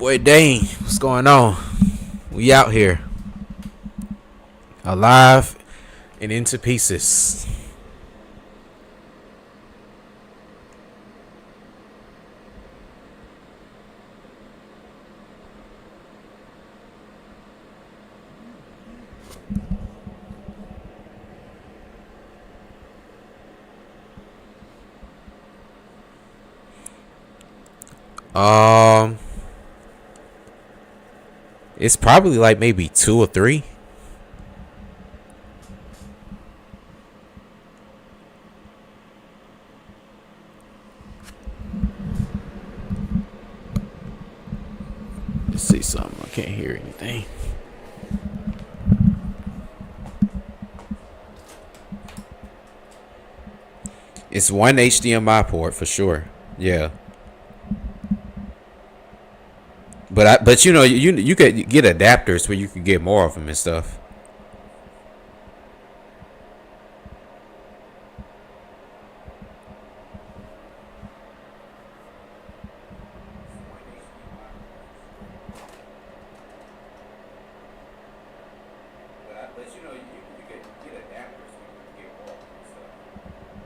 Boy, Dane, what's going on? We out here, alive and into pieces. Um, it's probably like maybe two or three. Let's see something. I can't hear anything. It's one HDMI port for sure. Yeah, but you know you could get adapters where you could get more of them and stuff. But you know you could get adapters where you could get more of them and stuff.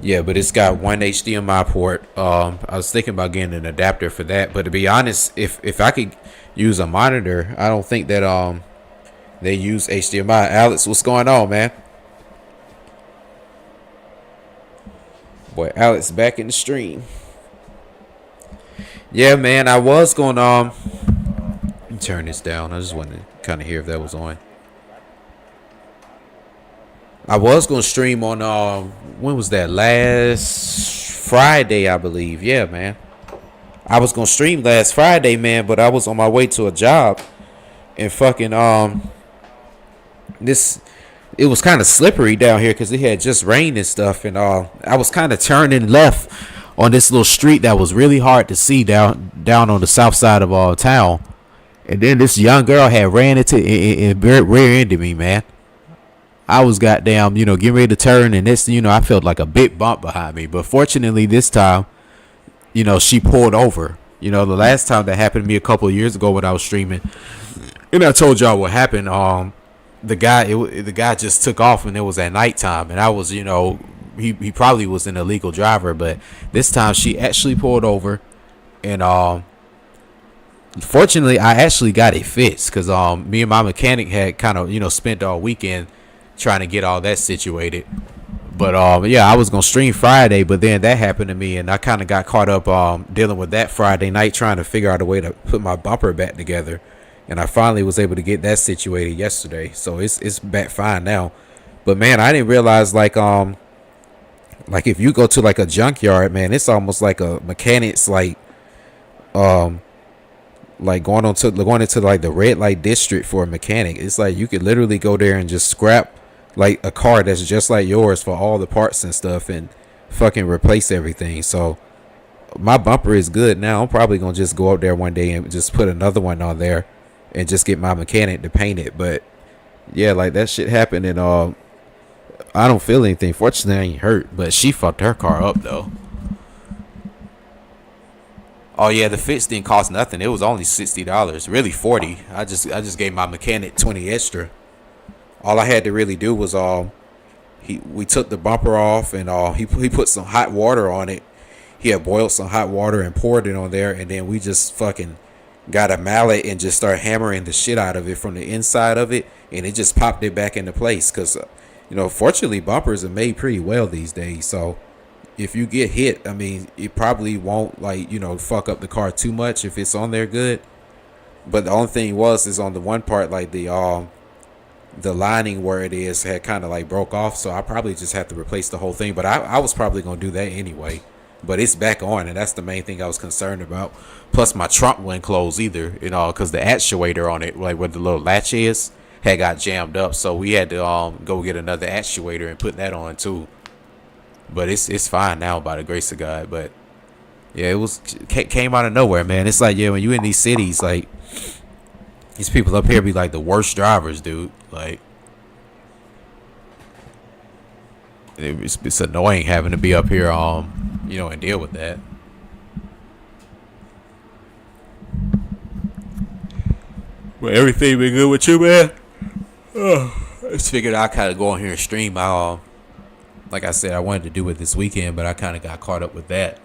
Yeah, but it's got one HDMI port. I was thinking about getting an adapter for that, but to be honest, if I could use a monitor, I don't think that they use HDMI. Alex, what's going on, man? Boy, Alex back in the stream. Yeah, man, I was going let me turn this down. I just wanted to kind of hear if that was on. I was gonna stream on when was that? Last Friday, I believe. Yeah, man. I was gonna stream last Friday, man, but I was on my way to a job and fucking this it was kind of slippery down here because it had just rained and stuff, and I was kind of turning left on this little street that was really hard to see down on the south side of town, and then this young girl had ran into and rear-ended me, man. I was goddamn, getting ready to turn, and this, I felt like a big bump behind me. But fortunately, this time, she pulled over. The last time that happened to me a couple of years ago when I was streaming, and I told y'all what happened. The guy just took off, and it was at nighttime, and I was, he probably was an illegal driver, but this time she actually pulled over, and fortunately, I actually got it fixed because me and my mechanic had kind of, spent all weekend trying to get all that situated. But yeah, I was gonna stream Friday, but then that happened to me, and I kind of got caught up dealing with that Friday night, trying to figure out a way to put my bumper back together, and I finally was able to get that situated yesterday, so it's back fine now. But man, I didn't realize like if you go to like a junkyard, man, it's almost like a mechanic's um like going into like the red light district for a mechanic. It's like you could literally go there and just scrap like a car that's just like yours for all the parts and stuff and fucking replace everything. So my bumper is good now. I'm probably gonna just go up there one day and just put another one on there and just get my mechanic to paint it. But yeah, like that shit happened, and I don't feel anything. Fortunately, I ain't hurt, but she fucked her car up though. Oh yeah, the fix didn't cost nothing. It was only $60, really 40. I just gave my mechanic 20 extra. All I had to really do was we took the bumper off, and he put some hot water on it. He had boiled some hot water and poured it on there, and then we just fucking got a mallet and just started hammering the shit out of it from the inside of it, and it just popped it back into place. Cause fortunately bumpers are made pretty well these days, so if you get hit, I mean, it probably won't fuck up the car too much if it's on there good. But the only thing is on the one part, like the lining where it is had kind of like broke off, so I probably just have to replace the whole thing. But I was probably gonna do that anyway. But it's back on, and that's the main thing I was concerned about. Plus, my trunk wouldn't close either, because the actuator on it, like where the little latch is, had got jammed up. So we had to go get another actuator and put that on too. But it's fine now by the grace of God. But yeah, came out of nowhere, man. It's like, yeah, when you in these cities, like these people up here be like the worst drivers, dude. Like it's annoying having to be up here, and deal with that. Well, everything been good with you, man? I just figured I kind of go on here and stream. Like I said, I wanted to do it this weekend, but I kind of got caught up with that.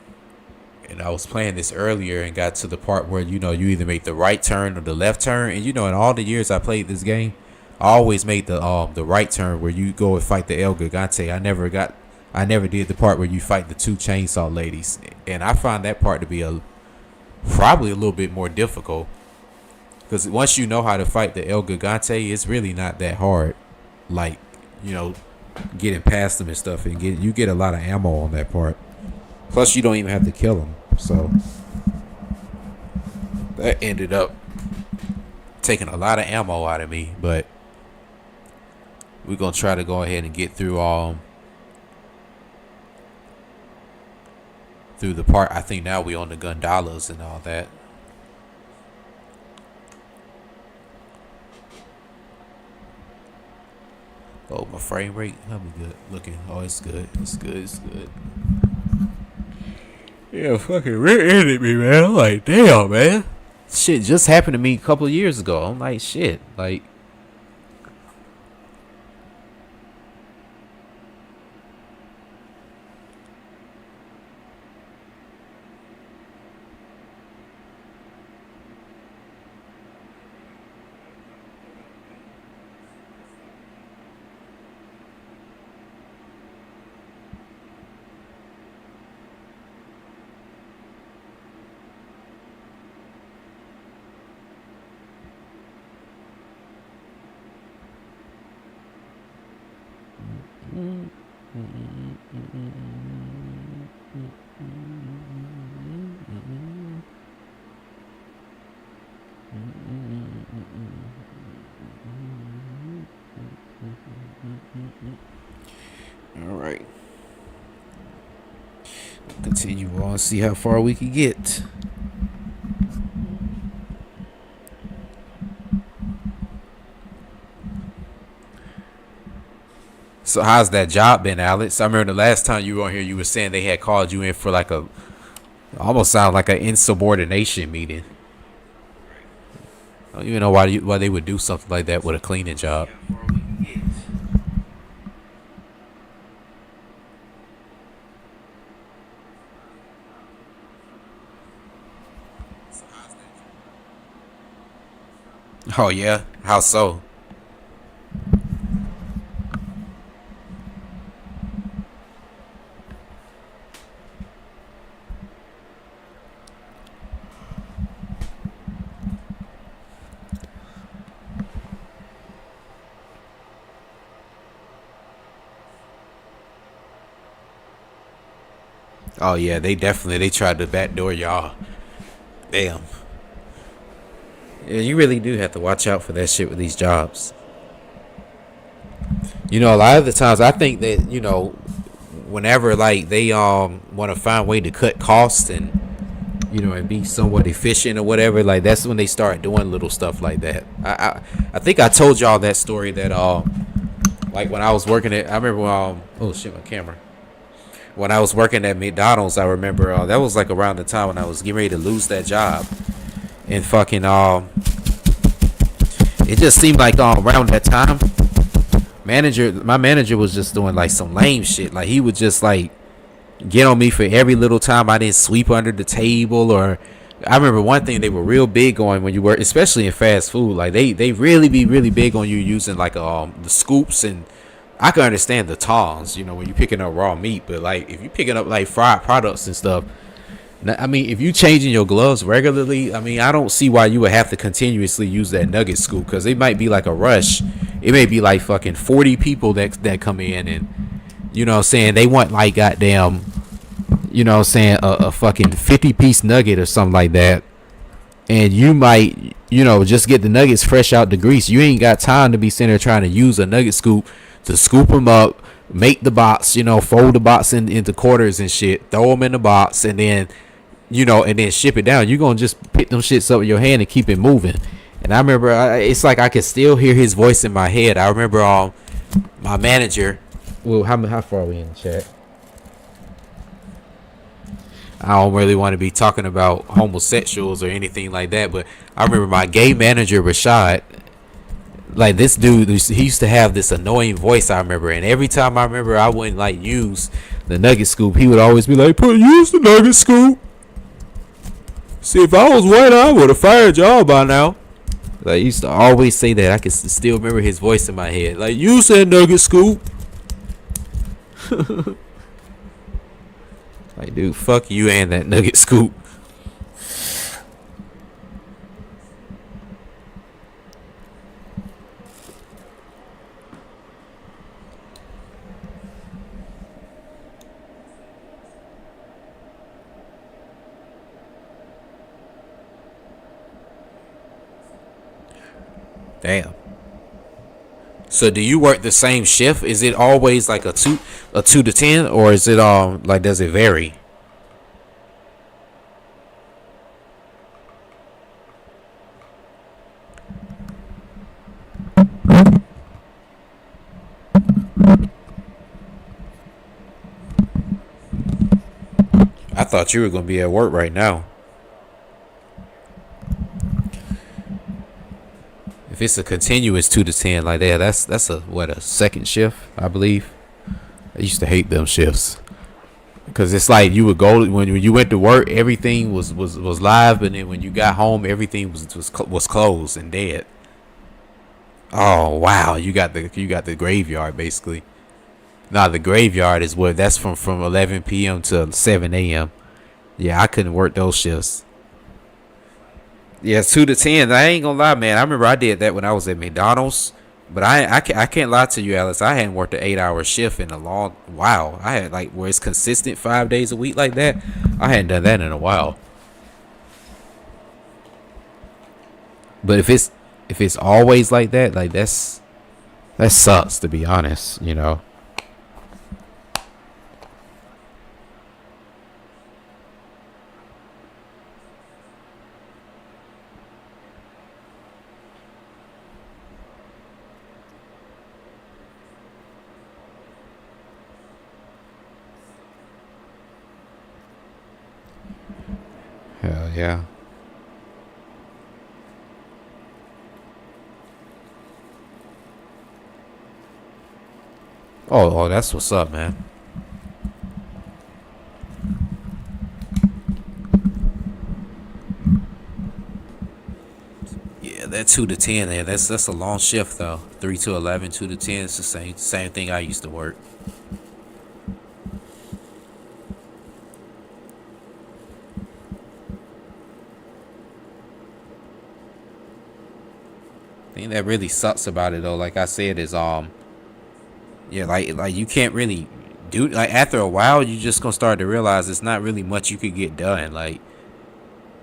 And I was playing this earlier and got to the part where you either make the right turn or the left turn. And in all the years I played this game, I always made the right turn where you go and fight the El Gigante. I never did the part where you fight the two chainsaw ladies, and I find that part to be probably a little bit more difficult. Because once you know how to fight the El Gigante, it's really not that hard. Like, getting past them and stuff, and you get a lot of ammo on that part. Plus, you don't even have to kill them. So that ended up taking a lot of ammo out of me. But we're gonna try to go ahead and get through the part. I think now we on the gondolas and all that. Oh, my frame rate, how be good looking? Oh, it's good. It's good. It's good. Yeah, fucking rear-ended me, man. I'm like, damn, man. Shit just happened to me a couple of years ago. I'm like, shit. Like, all right. Continue on, see how far we can get. So how's that job been, Alex? I remember the last time you were on here, you were saying they had called you in for like almost sound like an insubordination meeting. I don't even know why they would do something like that with a cleaning job. Oh yeah, how so? Oh yeah, they tried to backdoor y'all. Damn. Yeah, you really do have to watch out for that shit with these jobs. A lot of the times I think that whenever like they want to find a way to cut costs and and be somewhat efficient or whatever, like that's when they start doing little stuff like that. I think I told y'all that story that like when I was working at, I remember oh shit, my camera. When I was working at McDonald's, I remember that was like around the time when I was getting ready to lose that job. And fucking it just seemed like around that time, my manager was just doing like some lame shit. Like he would just like get on me for every little time I didn't sweep under the table. Or I remember one thing they were real big on when you work, especially in fast food. Like they really be really big on you using like the scoops, and I can understand the tongs, when you're picking up raw meat. But like if you're picking up like fried products and stuff, I mean, if you changing your gloves regularly, I mean, I don't see why you would have to continuously use that nugget scoop, because it might be like a rush. It may be like fucking 40 people that come in, and what I'm saying, they want like goddamn, what I'm saying, a fucking 50-piece nugget or something like that. And you might, just get the nuggets fresh out the grease. You ain't got time to be sitting there trying to use a nugget scoop to scoop them up, make the box, fold the box into quarters and shit, throw them in the box, and then and then ship it down. You're going to just pick them shits up with your hand and keep it moving. And I remember, it's like I could still hear his voice in my head. I remember my manager, well, how far are we in the chat? I don't really want to be talking about homosexuals or anything like that, but I remember my gay manager Rashad. Like this dude, he used to have this annoying voice. I remember, and every time I remember, I wouldn't like use the nugget scoop. He would always be like, "Put use the nugget scoop." See, if I was white, I would have fired y'all by now. Like he used to always say that. I can still remember his voice in my head. Like you said, nugget scoop. Like, dude, fuck you and that nugget scoop. Damn. So do you work the same shift? Is it always like a two to 10, or is it like does it vary? I thought you were gonna be at work right now. If it's a continuous 2 to 10 like that, that's a second shift, I believe. I used to hate them shifts because it's like you would go when you went to work, everything was live, but then when you got home, everything was closed and dead. Oh wow, you got the graveyard basically. Nah, the graveyard is what that's from 11 p.m. to 7 a.m. Yeah, I couldn't work those shifts. Yeah, 2 to 10. I ain't gonna lie, man. I remember I did that when I was at McDonald's. But I can't lie to you, Alice. I hadn't worked an 8 hour shift in a long while. I had like where it's consistent 5 days a week like that. I hadn't done that in a while. But if it's always like that, like that sucks to be honest. Hell yeah. Oh, that's what's up, man. Yeah, that 2 to 10, man. That's a long shift though. 3 to 11, 2 to 10. It's the same thing I used to work. Thing that really sucks about it though, like I said, is yeah, like you can't really do like after a while you just gonna start to realize it's not really much you could get done. Like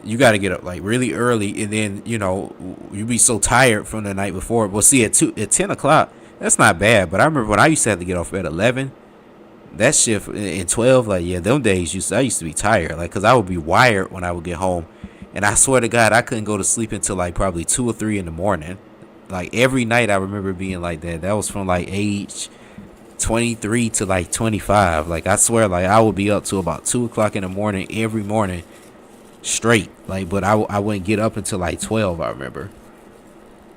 you got to get up like really early, and then you be so tired from the night before. Well, see at 10 o'clock, that's not bad. But I remember when I used to have to get off at 11. That shift in 12, like yeah, them days I used to be tired, like because I would be wired when I would get home, and I swear to God, I couldn't go to sleep until like probably 2 or 3 in the morning. Like every night, I remember being like that. That was from like age 23 to like 25. Like I swear, like I would be up to about 2 o'clock in the morning every morning straight. Like, but I wouldn't get up until like 12. I remember.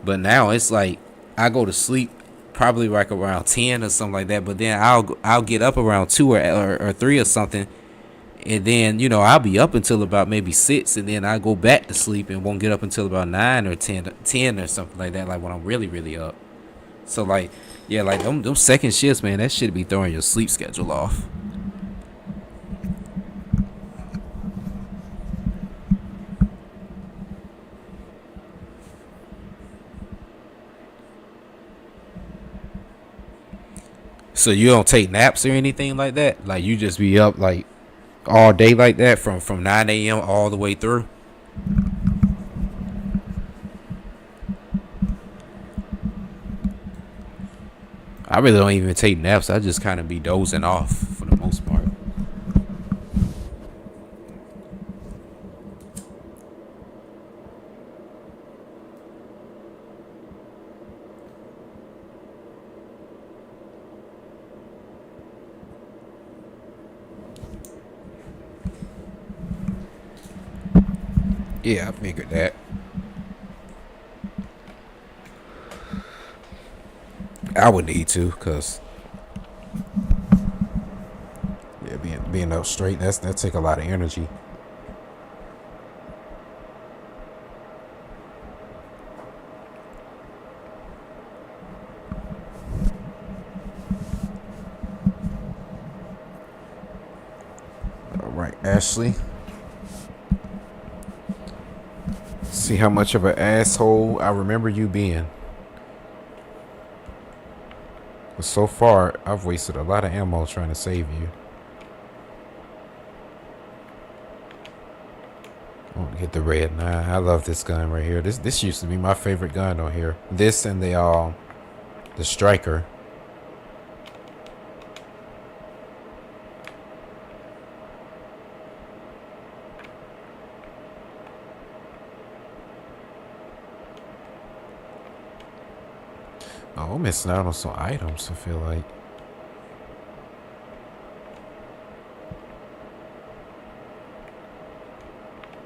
But now it's like I go to sleep probably like around 10 or something like that. But then I'll get up around 2 or 3 or something, and then I'll be up until about maybe 6, and then I go back to sleep and won't get up until about 9 or 10 or something like that. Like when I'm really really up. So like yeah, like them second shifts, man, that should be throwing your sleep schedule off. So you don't take naps or anything like that? Like you just be up like all day like that from 9 a.m. all the way through? I really don't even take naps. I just kind of be dozing off for the most part. Yeah, I figured that. I would need to, cause yeah, being up straight, that take a lot of energy. All right, Ashley. See how much of an asshole I remember you being. But so far, I've wasted a lot of ammo trying to save you. Oh, get the red 9. I love this gun right here. This used to be my favorite gun on here. This and the striker. Oh, I'm missing out on some items, I feel like.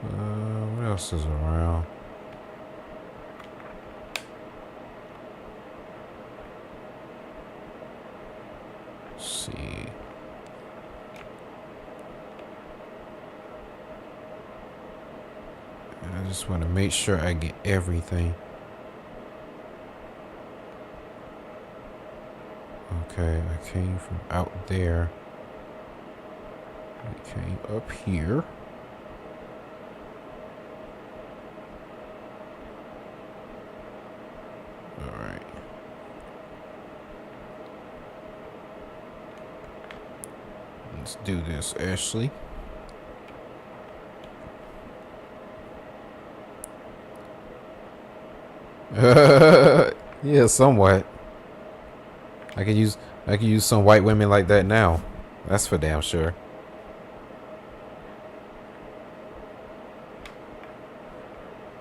What else is around? Let's see. I just want to make sure I get everything. Okay, I came from out there. I came up here. Alright. Let's do this, Ashley. Yeah, somewhat. I could use some white women like that now. That's for damn sure.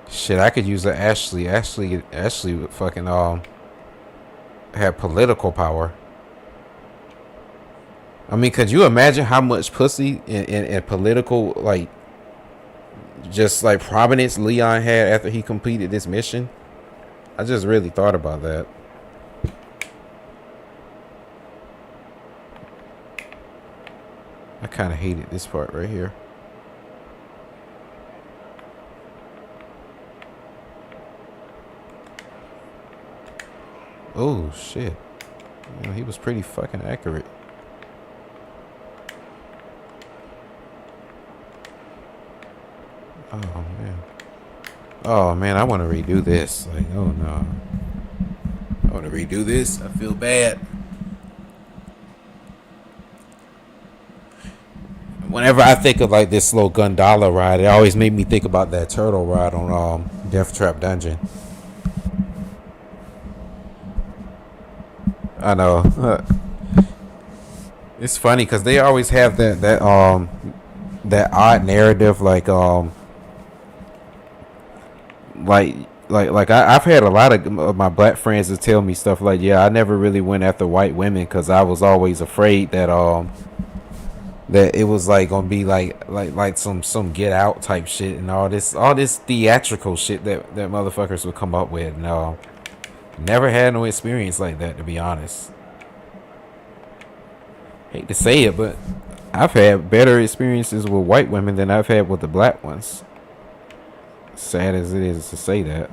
Shit, I could use a Ashley. Ashley would fucking have political power. I mean, could you imagine how much pussy and political like just like prominence Leon had after he completed this mission? I just really thought about that. I kind of hated this part right here. Oh shit. You know, he was pretty fucking accurate. Oh man. Oh man, I want to redo this. Like, oh no. I want to redo this. I feel bad. Whenever I think of like this little gondola ride, it always made me think about that turtle ride on Death Trap Dungeon. I know. It's funny because they always have that odd narrative like I've had a lot of my black friends to tell me stuff like, yeah, I never really went after white women because I was always afraid that it was like gonna be like some Get Out type shit and all this theatrical shit that motherfuckers would come up with. No, never had no experience like that, to be honest. Hate to say it, but I've had better experiences with white women than I've had with the black ones. Sad as it is to say that.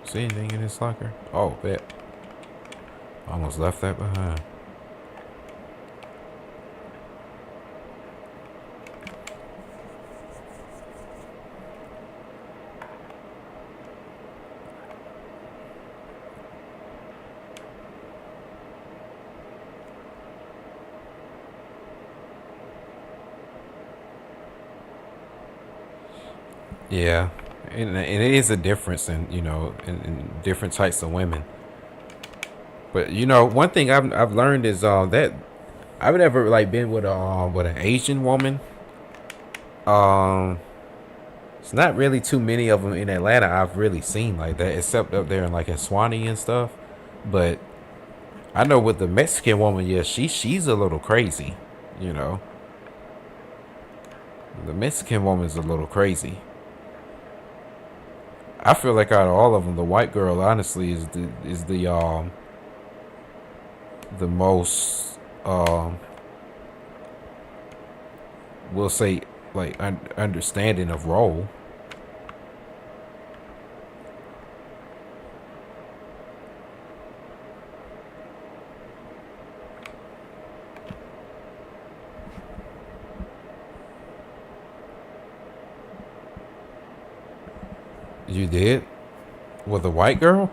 See anything in this locker? Oh, bet. Almost left that behind. Yeah, and it is a difference in in different types of women. But one thing I've learned is that I've never like been with an Asian woman. Um, it's not really too many of them in Atlanta I've really seen like that, except up there in like in Swanee and stuff. But I know with the Mexican woman, yeah, she's a little crazy. You know, the Mexican woman's a little crazy. I feel like out of all of them, the white girl honestly is the most we'll say like understanding of role. You did with a white girl.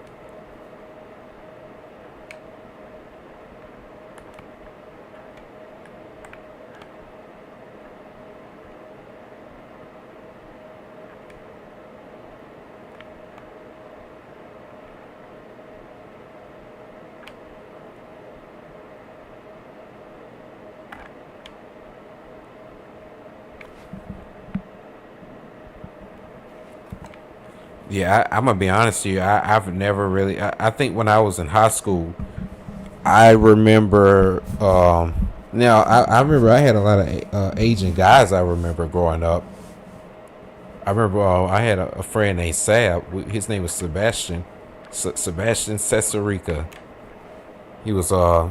Yeah, I'm gonna be honest with you. I've never really. I think when I was in high school, I remember. Now I remember I had a lot of Asian guys. I remember growing up. I remember I had a friend named Sab. His name was Sebastian. Sebastian Cesarica. He was I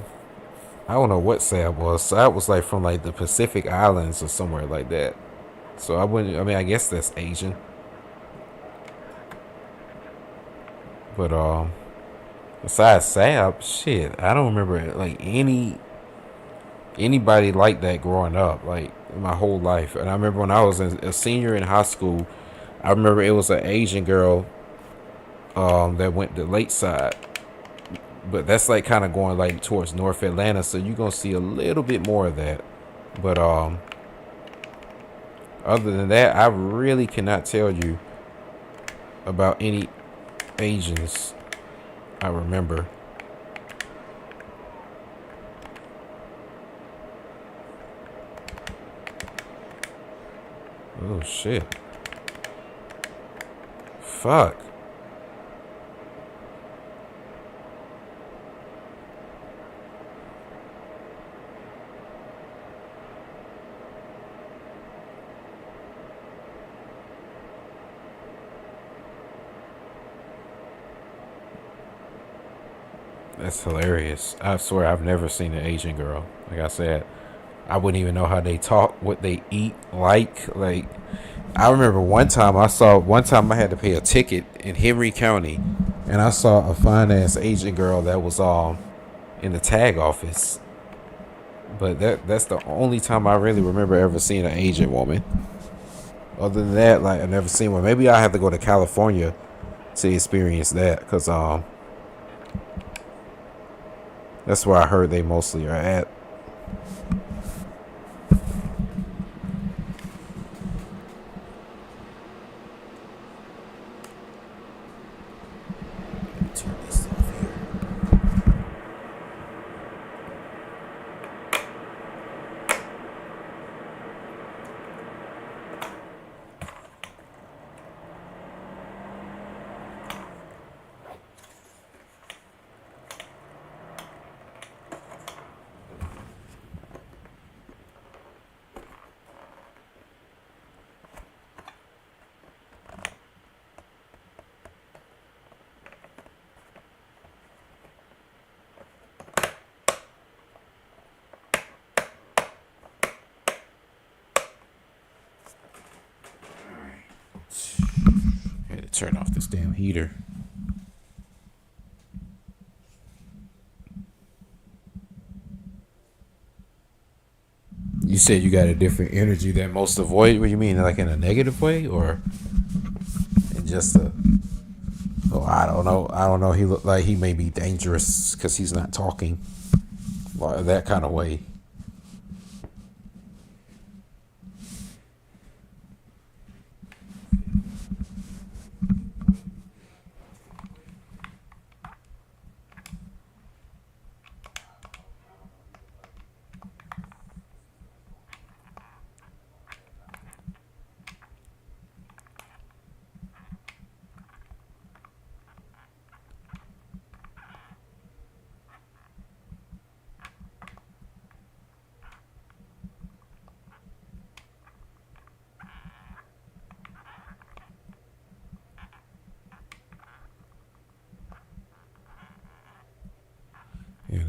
don't know what Sab was. Sab was like from like the Pacific Islands or somewhere like that. So I wouldn't. I mean, I guess that's Asian. But besides Sab, shit, I don't remember like anybody like that growing up, like my whole life. And I remember when I was a senior in high school, I remember it was an Asian girl that went to Lakeside, but that's like kind of going like towards North Atlanta, so you're gonna see a little bit more of that. But other than that, I really cannot tell you about any Asians I remember. Oh shit. Fuck. That's hilarious. I swear I've never seen an Asian girl. Like I said, I wouldn't even know how they talk, what they eat, like I remember one time I had to pay a ticket in Henry County, and I saw a fine ass Asian girl that was in the tag office. But that's the only time I really remember ever seeing an Asian woman. Other than that, like I've never seen one. Maybe I have to go to California to experience that, cause that's where I heard they mostly are at. Turn this off here. I had to turn off this damn heater. You said you got a different energy than most avoid. What do you mean, like in a negative way, or in just a? Oh, I don't know. I don't know. He looked like he may be dangerous because he's not talking, like that kind of way.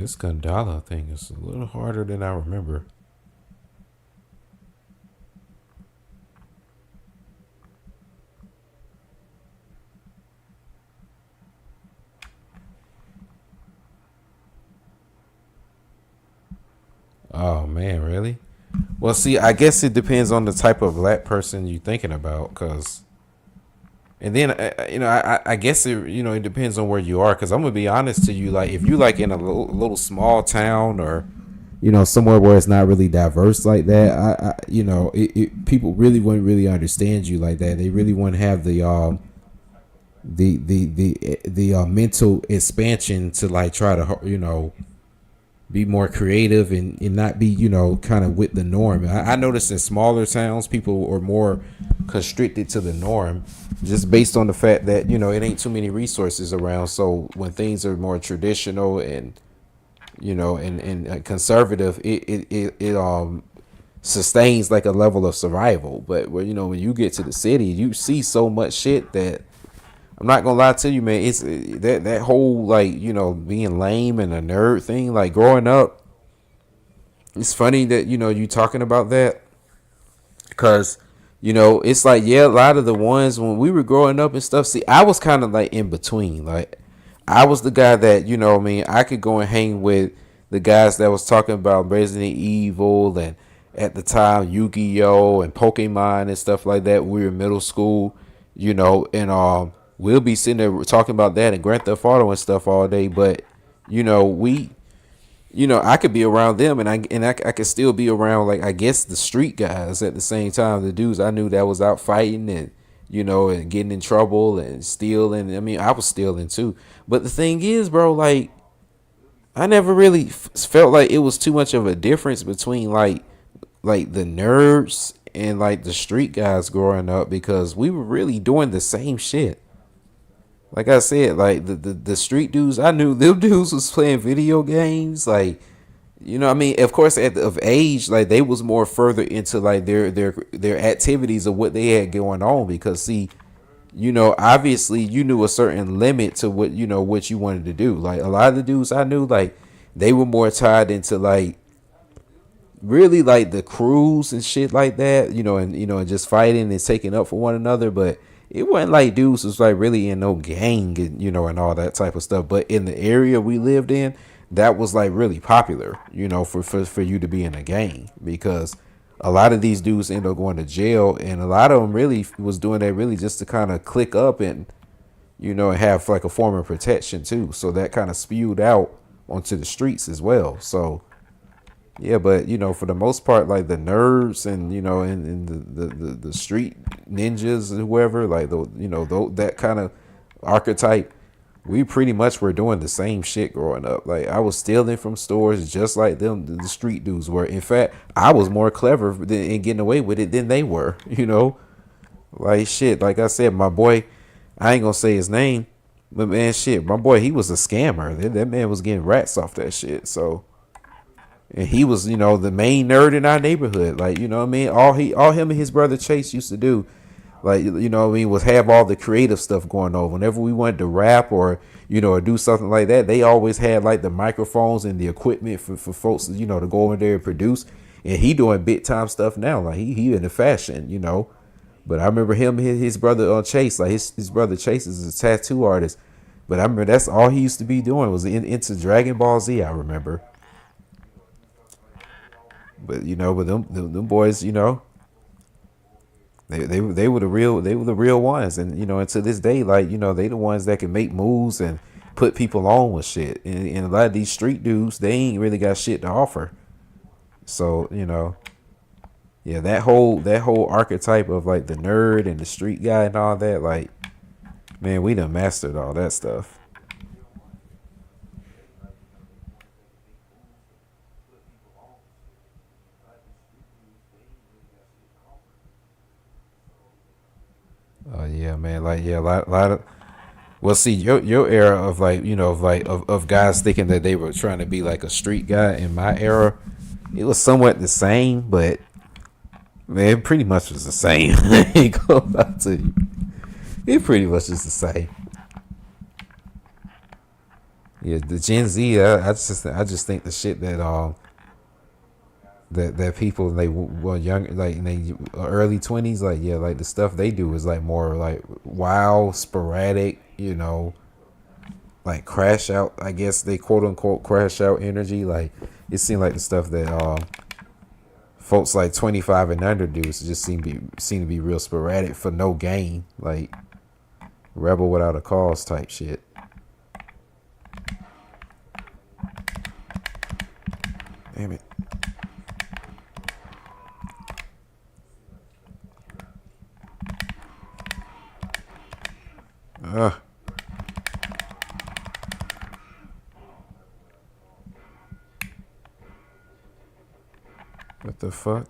this Gundala thing is a little harder than I remember. Oh man, really? Well, see, I guess it depends on the type of black person you're thinking about, cause, and then I guess it depends on where you are, cause I'm gonna be honest to you, like if you like in a little small town or somewhere where it's not really diverse like that, people really wouldn't really understand you like that. They really wouldn't have the mental expansion to like try to be more creative and not be kind of with the norm. I noticed in smaller towns people are more constricted to the norm just based on the fact that it ain't too many resources around. So when things are more traditional and and conservative, it sustains like a level of survival. But when you get to the city, you see so much shit that I'm not gonna lie to you, man. It's that whole like being lame and a nerd thing. Like growing up, it's funny that you talking about that because it's like a lot of the ones when we were growing up and stuff. See, I was kind of like in between. Like I was the guy that I could go and hang with the guys that was talking about Resident Evil and at the time Yu-Gi-Oh and Pokemon and stuff like that. We were in middle school, and we'll be sitting there talking about that and Grand Theft Auto and stuff all day. But we I could be around them and I could still be around like I guess the street guys at the same time. The dudes I knew that was out fighting and and getting in trouble and stealing. I mean, I was stealing too. But the thing is, bro, like I never really felt like it was too much of a difference between like the nerds and like the street guys growing up because we were really doing the same shit. Like I said, like the street dudes, I knew them dudes was playing video games. Like, I mean, of course, of age, like they was more further into like their activities of what they had going on. Because see, obviously you knew a certain limit to what you wanted to do. Like a lot of the dudes I knew, like they were more tied into like really like the crews and shit like that, and just fighting and taking up for one another. But it wasn't like dudes was like really in no gang and and all that type of stuff. But in the area we lived in, that was like really popular, for you to be in a gang because a lot of these dudes end up going to jail and a lot of them really was doing that really just to kind of click up and and have like a form of protection too. So that kind of spewed out onto the streets as well. So yeah, but for the most part, like the nerds and and the street ninjas and whoever, like that kind of archetype, we pretty much were doing the same shit growing up. Like I was stealing from stores just like them, the street dudes were. In fact, I was more clever in getting away with it than they were. Like shit. Like I said, my boy, I ain't gonna say his name, but man, shit, my boy, he was a scammer. That man was getting rats off that shit. So. And he was, the main nerd in our neighborhood. Like, what I mean? All him and his brother Chase used to do, like, what I mean, was have all the creative stuff going on. Whenever we wanted to rap or, or do something like that, they always had like the microphones and the equipment for folks, to go over there and produce. And he doing big time stuff now. Like he into fashion, But I remember him and his brother Chase, like his brother Chase is a tattoo artist. But I remember that's all he used to be doing was into Dragon Ball Z, I remember. But but them boys, they were the real ones, and and to this day, like they the ones that can make moves and put people on with shit. And a lot of these street dudes, they ain't really got shit to offer. So yeah, that whole archetype of like the nerd and the street guy and all that, like man, we done mastered all that stuff. Oh yeah, man. Like yeah, a lot of. Well, see, your era of like of guys thinking that they were trying to be like a street guy. In my era, it was somewhat the same, but man, it pretty much was the same. I ain't gonna lie to you. It pretty much is the same. Yeah, the Gen Z. I just think the shit that people they were young like in they early 20s, like yeah, like the stuff they do is like more like wild, sporadic, like crash out. I guess they quote unquote crash out energy. Like it seemed like the stuff that folks like 25 and under do. It just seem to be real sporadic for no gain, like rebel without a cause type shit. Damn it. Ugh. What the fuck?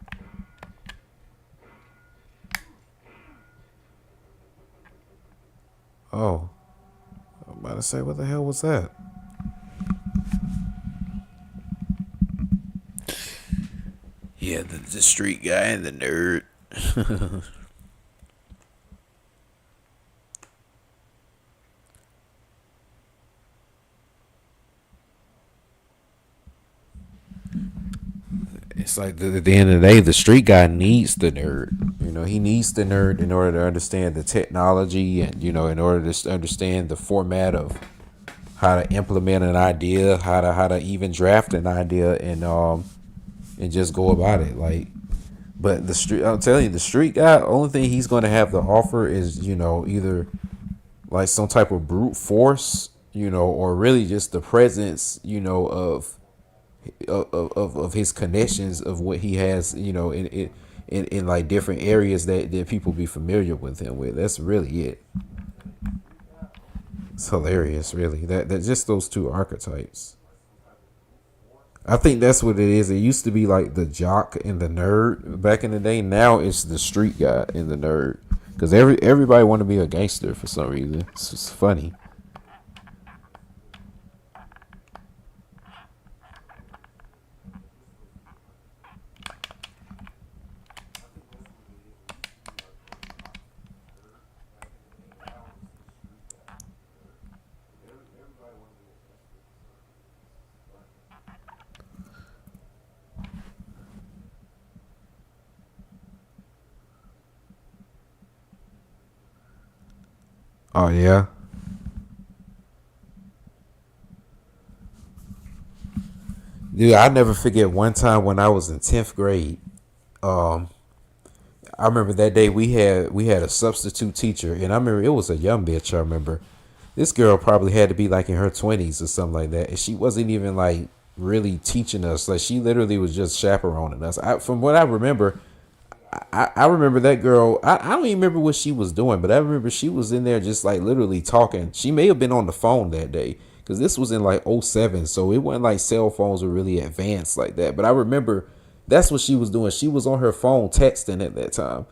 Oh, I'm about to say, what the hell was that? Yeah, the street guy and the nerd. It's like at the end of the day, the street guy needs the nerd. He needs the nerd in order to understand the technology and in order to understand the format of how to implement an idea, how to even draft an idea, and just go about it. Like, but the street, I'm telling you, the street guy, only thing he's going to have to offer is either like some type of brute force, or really just the presence, of his connections of what he has, in like different areas that people be familiar with him with. That's really it. It's hilarious, really. That just those two archetypes. I think that's what it is. It used to be like the jock and the nerd back in the day. Now it's the street guy and the nerd. Because everybody want to be a gangster for some reason. It's just funny. Oh yeah. Dude, I never forget one time when I was in 10th grade. Um, I remember that day we had a substitute teacher, and I remember it was a young bitch. I remember this girl probably had to be like in her 20s or something like that, and she wasn't even like really teaching us. Like she literally was just chaperoning us. From what I remember, I remember that girl. I don't even remember what she was doing, but I remember she was in there just like literally talking. She may have been on the phone that day because this was in like '07, so it wasn't like cell phones were really advanced like that. But I remember that's what she was doing. She was on her phone texting at that time.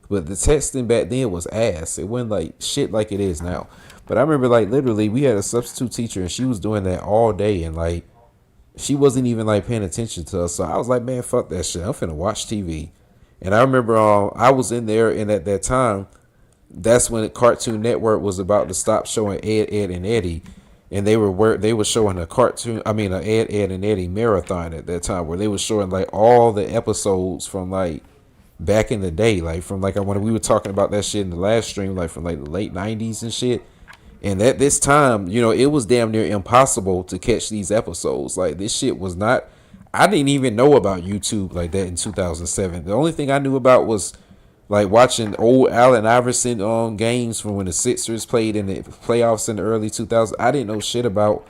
But the texting back then was ass. It wasn't like shit like it is now. But I remember like literally we had a substitute teacher and she was doing that all day, and like she wasn't even like paying attention to us. So I was like, man, fuck that shit. I'm finna watch TV. And I remember I was in there, and at that time, that's when Cartoon Network was about to stop showing Ed, and Eddie, and they were showing a Ed, and Eddie marathon at that time, where they were showing like all the episodes from like back in the day, like from like when we were talking about that shit in the last stream, like from like the late '90s and shit. And at this time, it was damn near impossible to catch these episodes. Like this shit was not. I didn't even know about YouTube like that in 2007. The only thing I knew about was like watching old Allen Iverson games from when the Sixers played in the playoffs in the early 2000s. I didn't know shit about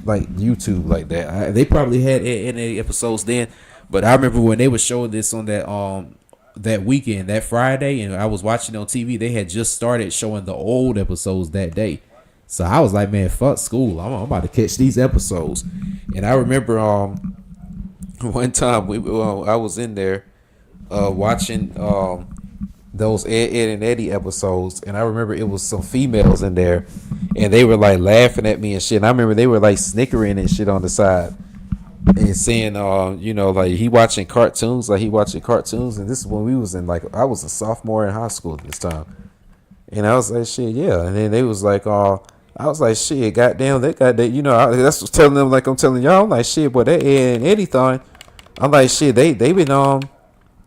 like YouTube like that. They probably had any episodes then, but I remember when they were showing this on that weekend, that Friday, and I was watching on TV. They had just started showing the old episodes that day. So I was like, man, fuck school. I'm about to catch these episodes. And I remember one time I was in there watching those Ed and Eddie episodes, and I remember it was some females in there, and they were like laughing at me and shit. And I remember they were like snickering and shit on the side and saying, like he watching cartoons, and this is when we was in like I was a sophomore in high school at this time, and I was like, shit, yeah. And then they was like, I was like, shit, goddamn, they got that. That's what's telling them like I'm telling y'all. I'm like, shit, boy, that and anything. I'm like, shit, they been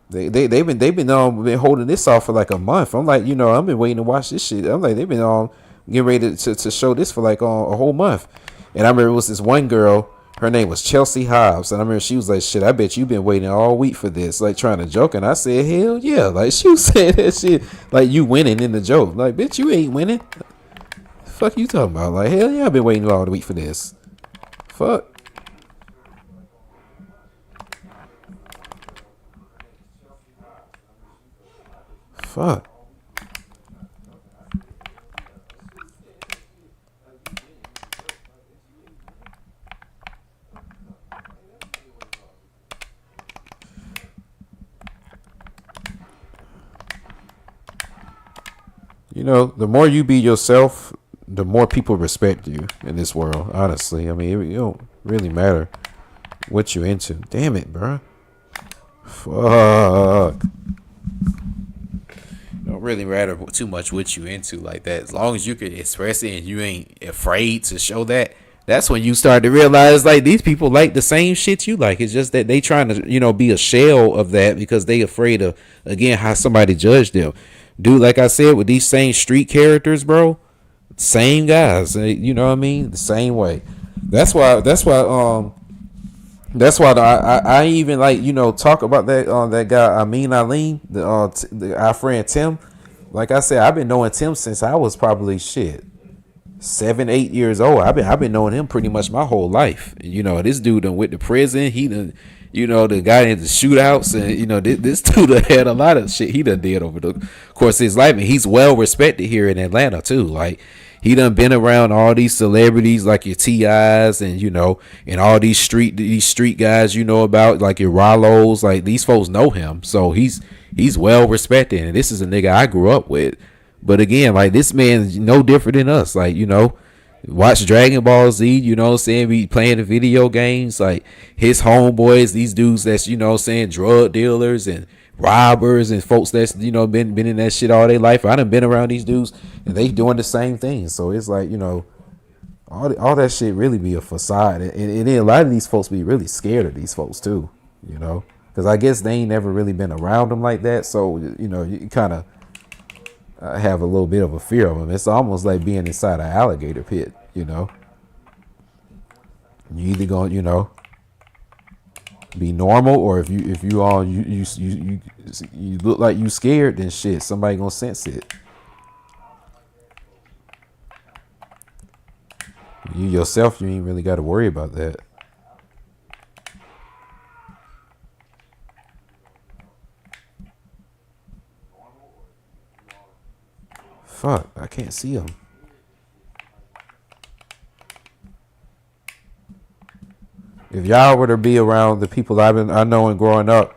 been holding this off for like a month. I'm like, I've been waiting to watch this shit. I'm like, they've been getting ready to show this for like a whole month. And I remember it was this one girl. Her name was Chelsea Hobbs, and I remember she was like, "Shit, I bet you been waiting all week for this," like trying to joke. And I said, "Hell yeah!" Like she was saying that shit, like you winning in the joke. Like, bitch, you ain't winning. Fuck you talking about? Like, hell yeah, I've been waiting all the week for this. Fuck. Fuck. The more you be yourself, the more people respect you in this world. Honestly, I mean, it don't really matter what you into. Damn it, bro. Fuck. Don't really matter too much what you into like that. As long as you can express it and you ain't afraid to show that, that's when you start to realize like these people like the same shit you like. It's just that they trying to be a shell of that because they afraid of again how somebody judge them. Dude, like I said, with these same street characters, bro, same guys. You know what I mean? The same way. That's why. That's why I even like talk about that guy Amin Alim, our friend Tim. Like I said, I've been knowing Tim since I was probably shit 7, 8 years old. I've been knowing him pretty much my whole life. This dude done went to prison. He done the guy in the shootouts, and this dude done had a lot of shit he done did over the course of his life, and he's well respected here in Atlanta too. Like he done been around all these celebrities like your T.I.s and and all these street guys about like your Rollos. Like these folks know him, so he's well respected, and this is a nigga I grew up with. But again, like this man's no different than us. Like watch Dragon Ball Z. What I'm saying, be playing the video games. Like his homeboys, these dudes that's drug dealers and robbers and folks that's been in that shit all their life. I done been around these dudes and they doing the same thing. So it's like all that shit really be a facade, and then a lot of these folks be really scared of these folks too. Because I guess they ain't never really been around them like that. So you kind of have a little bit of a fear of them. It's almost like being inside an alligator pit. You either gonna be normal, or if you all you look like you scared, then shit, somebody gonna sense it. You yourself, you ain't really got to worry about that. Fuck, I can't see him. If y'all were to be around the people I know and growing up,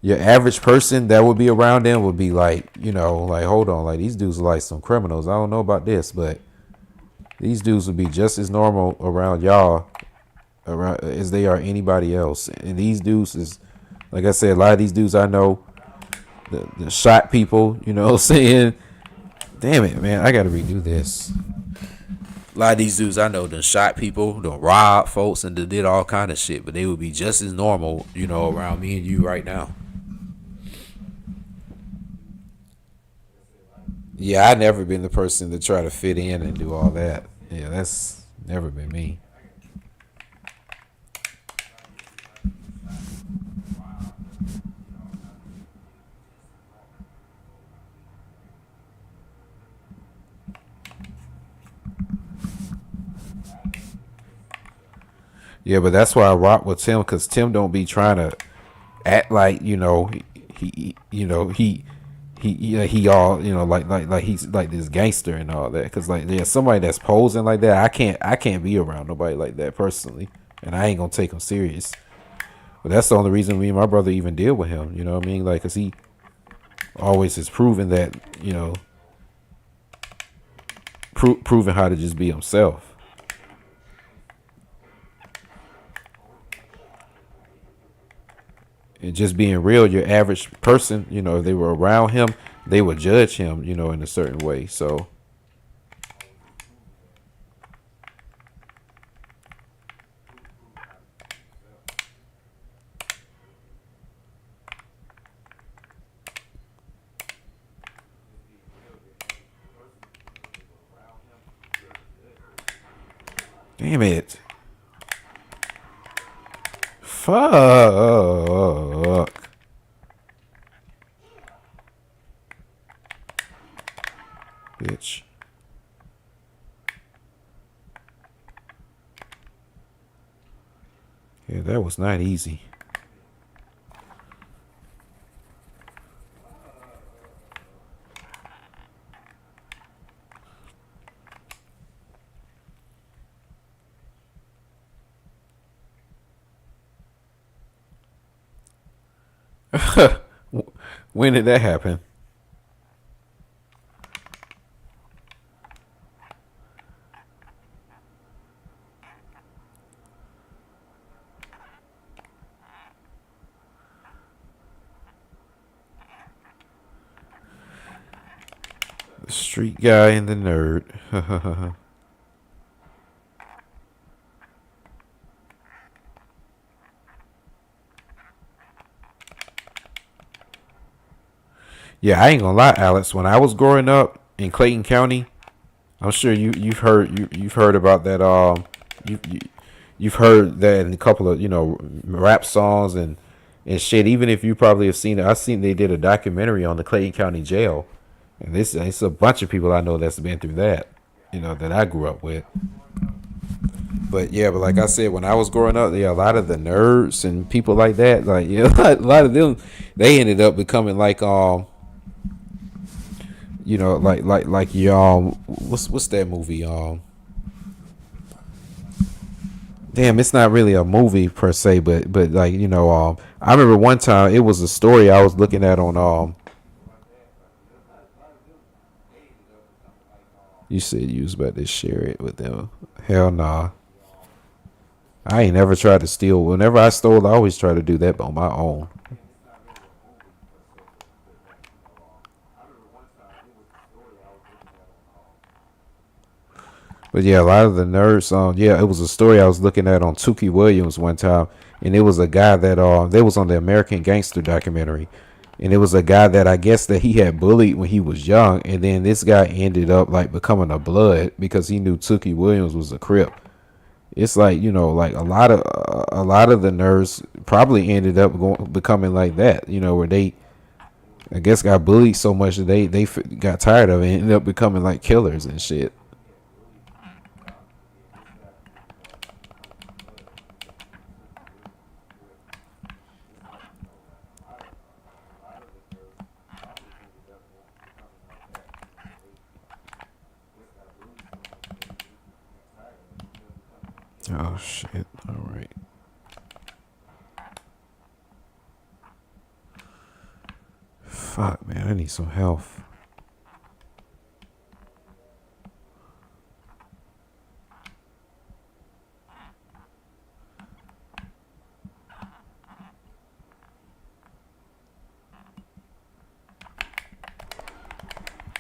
your average person that would be around them would be like, like hold on, like these dudes are like some criminals. I don't know about this, but these dudes would be just as normal around y'all as they are anybody else. And these dudes is, like I said, a lot of these dudes I know, the shot people, what I'm saying? Damn it, man, I gotta redo this. A lot of these dudes I know done shot people, done robbed folks, and did all kind of shit, but they would be just as normal, around me and you right now. Yeah, I never been the person to try to fit in and do all that. Yeah, that's never been me. Yeah, but that's why I rock with Tim, because Tim don't be trying to act like he all like he's like this gangster and all that. Because like there's somebody that's posing like that. I can't be around nobody like that personally, and I ain't gonna take him serious. But that's the only reason me and my brother even deal with him. You know what I mean? Like, cause he always has proven that proven how to just be himself. And just being real, your average person, if they were around him, they would judge him, in a certain way. So Damn it. Fuck. Bitch. Yeah, that was not easy. When did that happen? The street guy and the nerd. Yeah, I ain't gonna lie, Alex. When I was growing up in Clayton County, I'm sure you've heard about that. You you've heard that in a couple of rap songs and shit. Even if you probably have seen it, I seen they did a documentary on the Clayton County Jail, and this it's a bunch of people I know that's been through that. That I grew up with. But yeah, but like I said, when I was growing up, yeah, a lot of the nerds and people like that, like a lot of them, they ended up becoming like like y'all. What's that movie? Damn, it's not really a movie per se, but like I remember one time it was a story I was looking at on You said you was about to share it with them. Hell nah. I ain't never tried to steal. Whenever I stole, I always try to do that on my own. But yeah, a lot of the nerds. Yeah, it was a story I was looking at on Tukey Williams one time, and it was a guy that they was on the American Gangster documentary, and it was a guy that I guess that he had bullied when he was young, and then this guy ended up like becoming a blood because he knew Tukey Williams was a Crip. It's like like a lot of the nerds probably ended up becoming like that. Where they I guess got bullied so much that they got tired of it and ended up becoming like killers and shit. Oh shit! All right. Fuck, man, I need some health.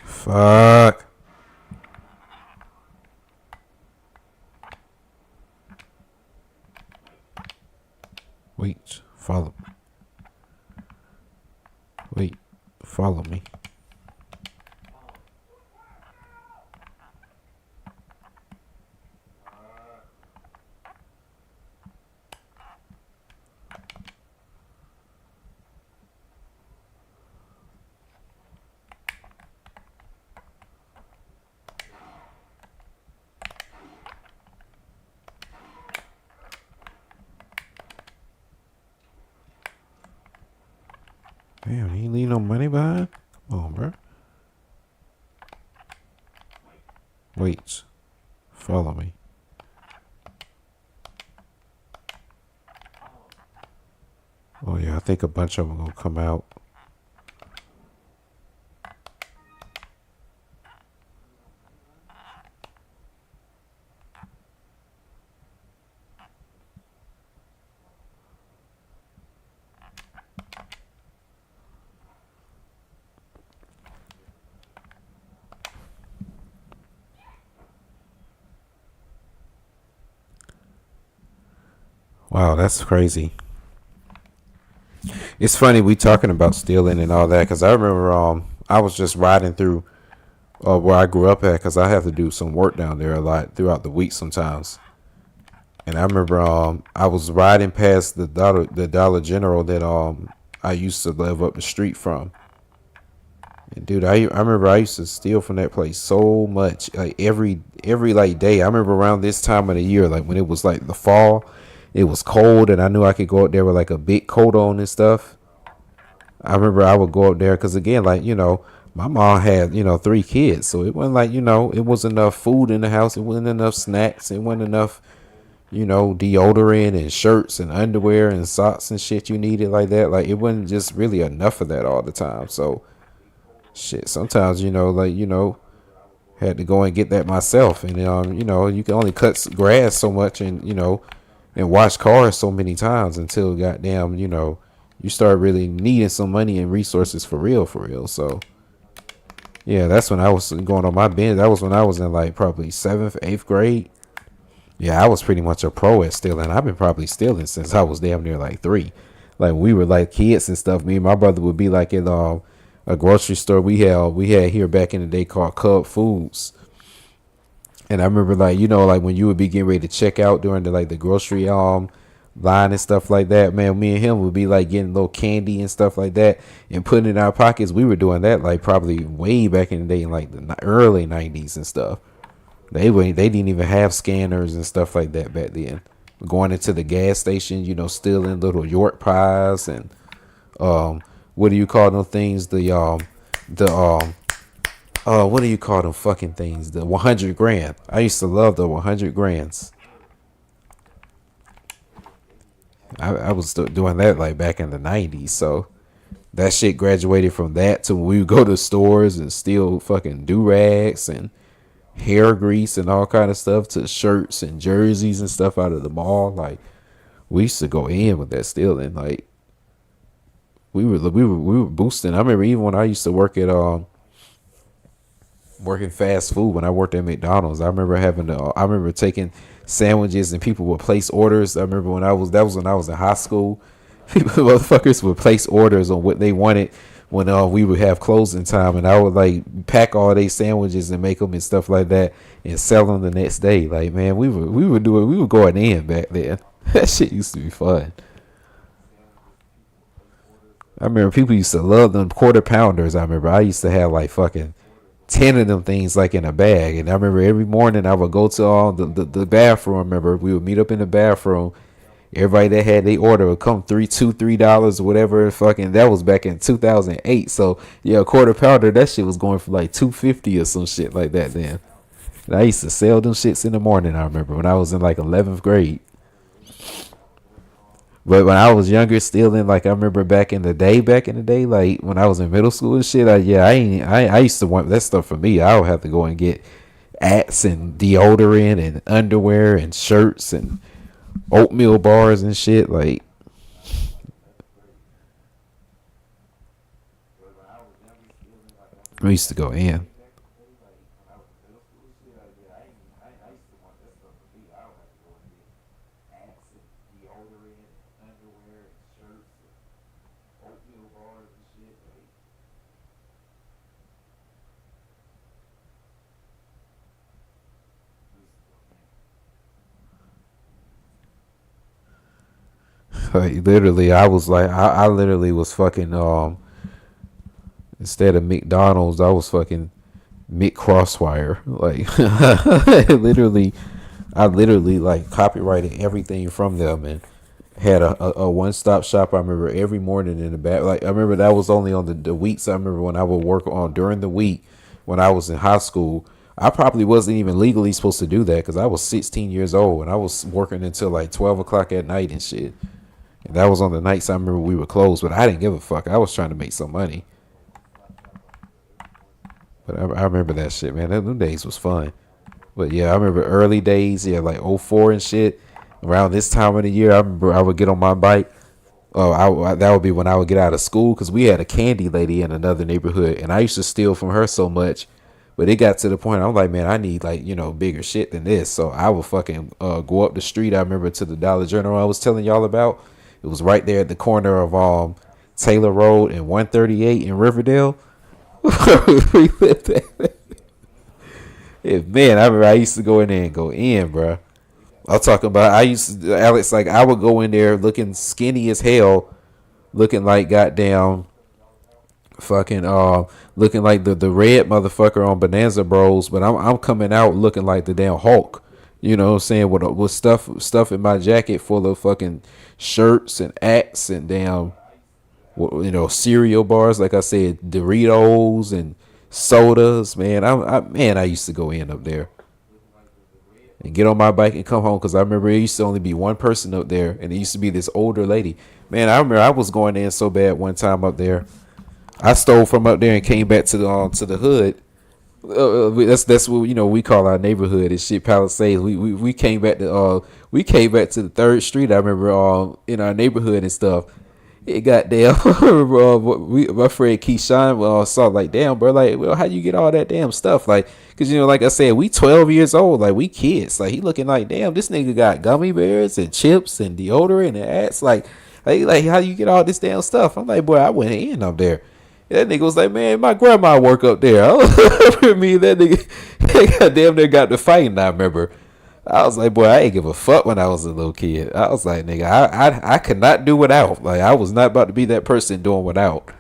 Fuck. Wait, follow. Wait, follow me. Damn, you ain't leave no money behind? Come on, bro. Wait, follow me. Oh yeah, I think a bunch of them gonna come out. Wow, that's crazy. It's funny we talking about stealing and all that because I remember I was just riding through where I grew up at because I have to do some work down there a lot throughout the week sometimes. And I remember I was riding past the Dollar General that I used to live up the street from. And dude, I remember I used to steal from that place so much, like every like day. I remember around this time of the year, like when it was like the fall, it was cold, and I knew I could go up there with like a big coat on and stuff. I remember I would go up there because again, like my mom had 3 kids, so it wasn't like it wasn't enough food in the house. It wasn't enough snacks. It wasn't enough deodorant and shirts and underwear and socks and shit you needed like that. Like it wasn't just really enough of that all the time. So shit, sometimes had to go and get that myself, and you can only cut grass so much, and and wash cars so many times until goddamn you start really needing some money and resources for real, for real. So yeah, that's when I was going on my binge. That was when I was in like probably 7th, 8th grade. Yeah, I was pretty much a pro at stealing. I've been probably stealing since I was damn near like 3. Like we were like kids and stuff. Me and my brother would be like in a grocery store we had here back in the day called Cub Foods. And I remember like when you would be getting ready to check out during the grocery line and stuff like that, man, me and him would be like getting little candy and stuff like that and putting it in our pockets. We were doing that like probably way back in the day in like the early 90s and stuff. They didn't even have scanners and stuff like that back then. Going into the gas station, stealing little York pies and what do you call them things? What do you call them fucking things? The 100 grand. I used to love the 100 grands. I was still doing that like back in the 90s. So that shit graduated from that to when we would go to stores and steal fucking do-rags and hair grease and all kind of stuff to shirts and jerseys and stuff out of the mall. Like we used to go in with that stealing. Like we were boosting. I remember even when I used to work at working fast food, when I worked at McDonald's, I remember I remember taking sandwiches and people would place orders. I remember that was when I was in high school. Motherfuckers would place orders on what they wanted when we would have closing time, and I would like pack all these sandwiches and make them and stuff like that and sell them the next day. Like man, we were going in back then. That shit used to be fun. I remember people used to love them quarter pounders. I remember I used to have like fucking 10 of them things like in a bag. And I remember every morning I would go to the bathroom. I remember we would meet up in the bathroom. Everybody that had their order would come $3 or whatever. Fucking that was back in 2008. So yeah, a quarter pounder, that shit was going for like $2.50 or some shit like that then. And I used to sell them shits in the morning. I remember when I was in like 11th grade. But when I was younger, stealing, like I remember back in the day, like when I was in middle school and shit, I used to want that stuff for me. I would have to go and get hats and deodorant and underwear and shirts and oatmeal bars and shit. Like, we used to go in. Like literally, I was like, I literally was fucking instead of McDonald's, I was fucking Mick Crosswire. Like literally, I literally like copyrighted everything from them and had a one stop shop. I remember every morning in the back. Like I remember that was only on the weeks. I remember when I would work on during the week when I was in high school. I probably wasn't even legally supposed to do that because I was 16 years old and I was working until like 12 o'clock at night and shit. And that was on the nights I remember we were closed, but I didn't give a fuck. I was trying to make some money. But I remember that shit, man. Them days was fun. But yeah, I remember early days, yeah, like '04 and shit. Around this time of the year, I remember I would get on my bike. That would be when I would get out of school because we had a candy lady in another neighborhood, and I used to steal from her so much. But it got to the point I'm like, man, I need like bigger shit than this. So I would fucking go up the street. I remember to the Dollar General I was telling y'all about. It was right there at the corner of Taylor Road and 138 in Riverdale. We lived there. Yeah, man, I remember I used to go in there and go in, bro. I'm talking about I used to, Alex, like I would go in there looking skinny as hell, looking like goddamn fucking looking like the red motherfucker on Bonanza Bros, but I'm coming out looking like the damn Hulk. You know what I'm saying? With stuff in my jacket full of fucking shirts and hats and damn cereal bars, like I said, Doritos and sodas. Man, I used to go in up there and get on my bike and come home because I remember it used to only be one person up there, and it used to be this older lady. Man, I remember I was going in so bad one time up there. I stole from up there and came back to the hood. That's what we call our neighborhood and shit, Palisades. We came back to the Third Street. I remember in our neighborhood and stuff. It got damn. I remember my friend Keyshawn saw like, damn, bro, like, well, how you get all that damn stuff, like, because like I said, we 12 years old, like we kids, like he looking like, damn, this nigga got gummy bears and chips and deodorant and ass, like how you get all this damn stuff? I'm like, boy, I went in up there. That nigga was like, man, my grandma work up there. I remember me, that nigga, goddamn, they got the fighting. I remember. I was like, boy, I ain't give a fuck when I was a little kid. I was like, nigga, I could not do without. Like, I was not about to be that person doing without.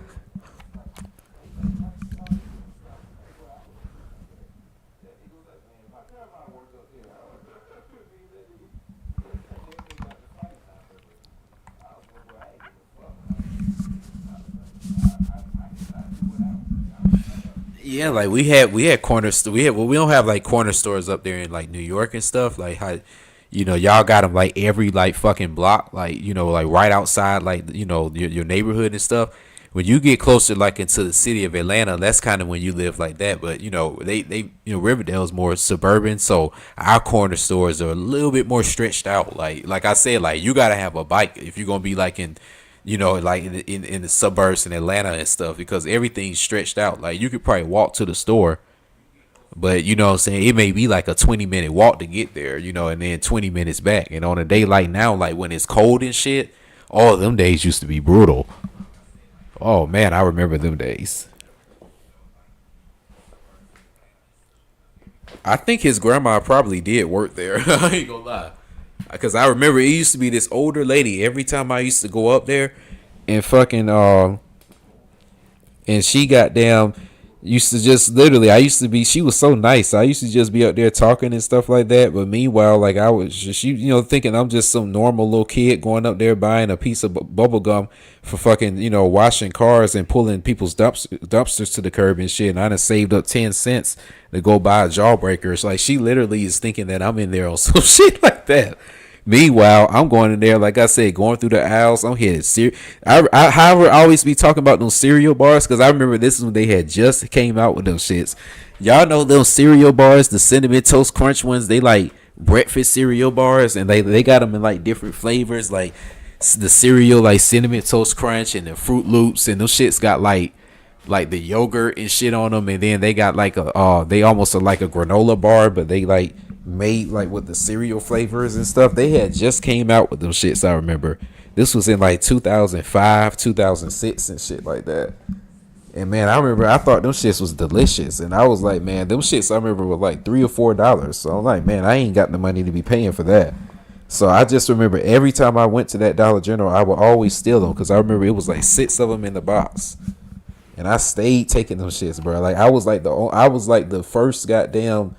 Yeah, like we had corner we had well we don't have like corner stores up there in like New York and stuff like how y'all got them like every like fucking block, like like right outside like your neighborhood and stuff. When you get closer like into the city of Atlanta, that's kind of when you live like that. But they Riverdale's more suburban, so our corner stores are a little bit more stretched out. Like I said, like you gotta have a bike if you're gonna be like in like in the suburbs in Atlanta and stuff, because everything's stretched out. Like you could probably walk to the store, but what I'm saying, it may be like a 20-minute walk to get there, and then 20 minutes back. And on a day like now, like when it's cold and shit, all of them days used to be brutal. Oh man, I remember them days. I think his grandma probably did work there. I ain't gonna lie. Because I remember it used to be this older lady every time I used to go up there and fucking and she got damn used to just literally, she was so nice. I used to just be up there talking and stuff like that. But meanwhile, like I was she thinking I'm just some normal little kid going up there buying a piece of bubble gum for fucking washing cars and pulling people's dumpsters to the curb and shit. And I done saved up 10 cents to go buy a jawbreaker. It's like she literally is thinking that I'm in there on some shit like that. Meanwhile, I'm going in there, like I said, going through the aisles. I'm hitting however, I always be talking about those cereal bars, because I remember this is when they had just came out with those shits. Y'all know those cereal bars, the Cinnamon Toast Crunch ones. They like breakfast cereal bars, and they got them in like different flavors, like the cereal like Cinnamon Toast Crunch and the Fruit Loops, and those shits got like the yogurt and shit on them, and then they got like they almost are like a granola bar, but they like made like with the cereal flavors and stuff. They had just came out with them shits. I remember this was in like 2005 2006 and shit like that. And man, I remember I thought them shits was delicious, and I was like, man, them shits I remember were like $3 or $4. So I'm like, man, I ain't got the money to be paying for that. So I just remember every time I went to that Dollar General, I would always steal them, because I remember it was like 6 of them in the box. And I stayed taking them shits, bro. Like I was like the first goddamn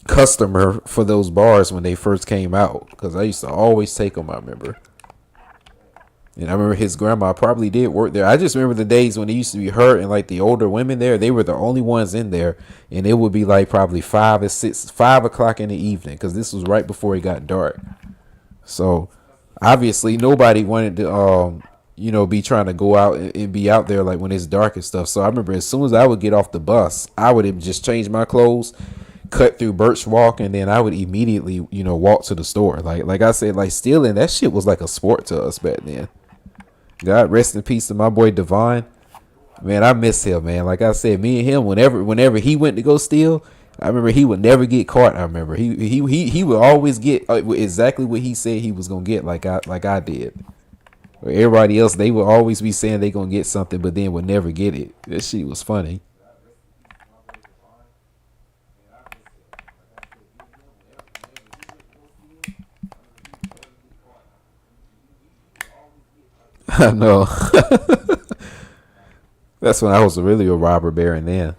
customer for those bars when they first came out, because I used to always take them. I remember, and I remember his grandma probably did work there. I just remember the days when it used to be her and like the older women there. They were the only ones in there, and it would be like probably 5 o'clock in the evening, because this was right before it got dark. So obviously nobody wanted to be trying to go out and be out there like when it's dark and stuff. So I remember as soon as I would get off the bus, I would just change my clothes, cut through Birch Walk, and then I would immediately walk to the store. Like I said, like stealing, that shit was like a sport to us back then. God rest in peace to my boy Devon. Man, I miss him, man. Like I said, me and him, whenever he went to go steal, I remember he would never get caught. I remember he would always get exactly what he said he was gonna get, like I did. Everybody else, they would always be saying they gonna get something, but then would never get it. That shit was funny. I know. That's when I was really a robber baron then.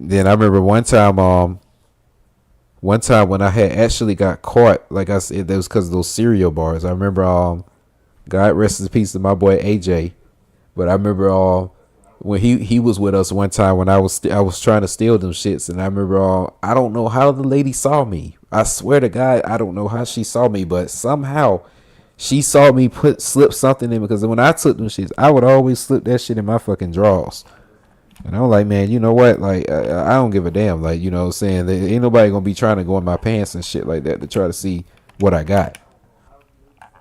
Then I remember one time when I had actually got caught, like I said, that was because of those cereal bars. I remember God rest his peace to my boy AJ. But I remember when he was with us one time when I was trying to steal them shits, and I remember I don't know how the lady saw me. I swear to God, I don't know how she saw me, but somehow she saw me slip something in, because when I took them shits, I would always slip that shit in my fucking drawers. And I'm like, man, you know what? Like, I don't give a damn. Like, you know what I'm saying? There ain't nobody gonna be trying to go in my pants and shit like that to try to see what I got.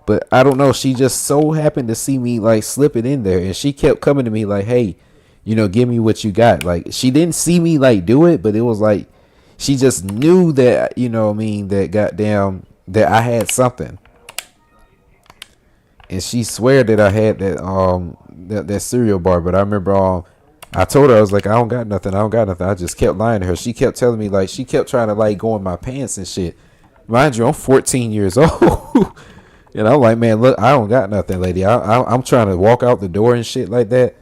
But I don't know. She just so happened to see me like slip it in there, and she kept coming to me like, "Hey, give me what you got." Like, she didn't see me like do it, but it was like she just knew that, what I mean, that goddamn that I had something, and she swear that I had that cereal bar. But I remember I told her, I was like, I don't got nothing. I don't got nothing. I just kept lying to her. She kept telling me, like, she kept trying to like go in my pants and shit. Mind you, I'm 14 years old. And I'm like, man, look, I don't got nothing, lady. I'm trying to walk out the door and shit like that.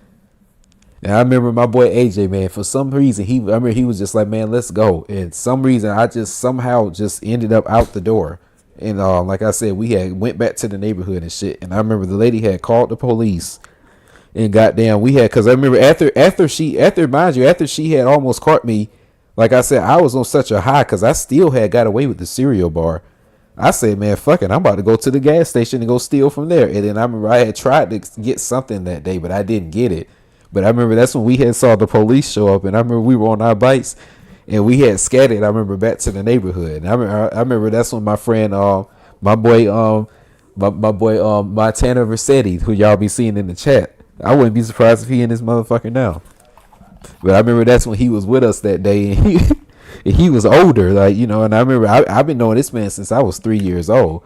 And I remember my boy AJ, man, for some reason, I remember he was just like, man, let's go. And some reason, I just somehow just ended up out the door. And like I said, we had went back to the neighborhood and shit. And I remember the lady had called the police. And goddamn, we had, because I remember after she had almost caught me, like I said, I was on such a high because I still had got away with the cereal bar. I said, man, fuck it. I'm about to go to the gas station and go steal from there. And then I remember I had tried to get something that day, but I didn't get it. But I remember that's when we had saw the police show up, and I remember we were on our bikes and we had scattered. I remember back to the neighborhood. And I remember that's when my friend, my boy Montana Versetti, who y'all be seeing in the chat. I wouldn't be surprised if he in this motherfucker now. But I remember that's when he was with us that day, and he was older, like, and I remember I've been knowing this man since I was 3 years old.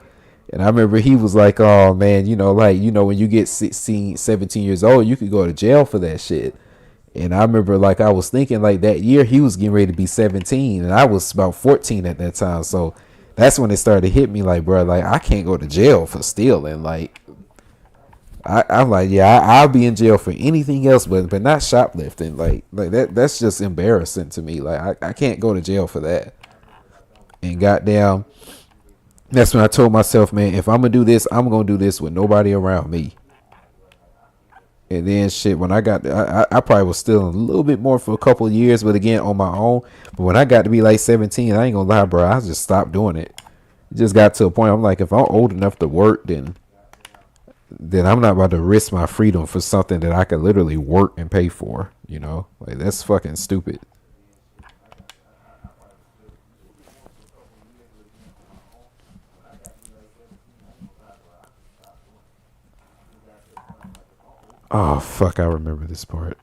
And I remember he was like, oh man, when you get 16, 17 years old, you could go to jail for that shit. And I remember, like, I was thinking, like, that year he was getting ready to be 17 and I was about 14 at that time. So that's when it started to hit me, like, bro, like, I can't go to jail for stealing. Like, I'm like, yeah, I'll be in jail for anything else, but not shoplifting. Like that's just embarrassing to me. Like, I can't go to jail for that. And goddamn, that's when I told myself, man, if I'm gonna do this, I'm gonna do this with nobody around me. And then shit, when I got, I probably was stealing a little bit more for a couple of years, but again on my own. But when I got to be like 17, I ain't gonna lie, bro, I just stopped doing it. It just got to a point. I'm like, if I'm old enough to work, then I'm not about to risk my freedom for something that I could literally work and pay for. Like, that's fucking stupid. Oh fuck, I remember this part.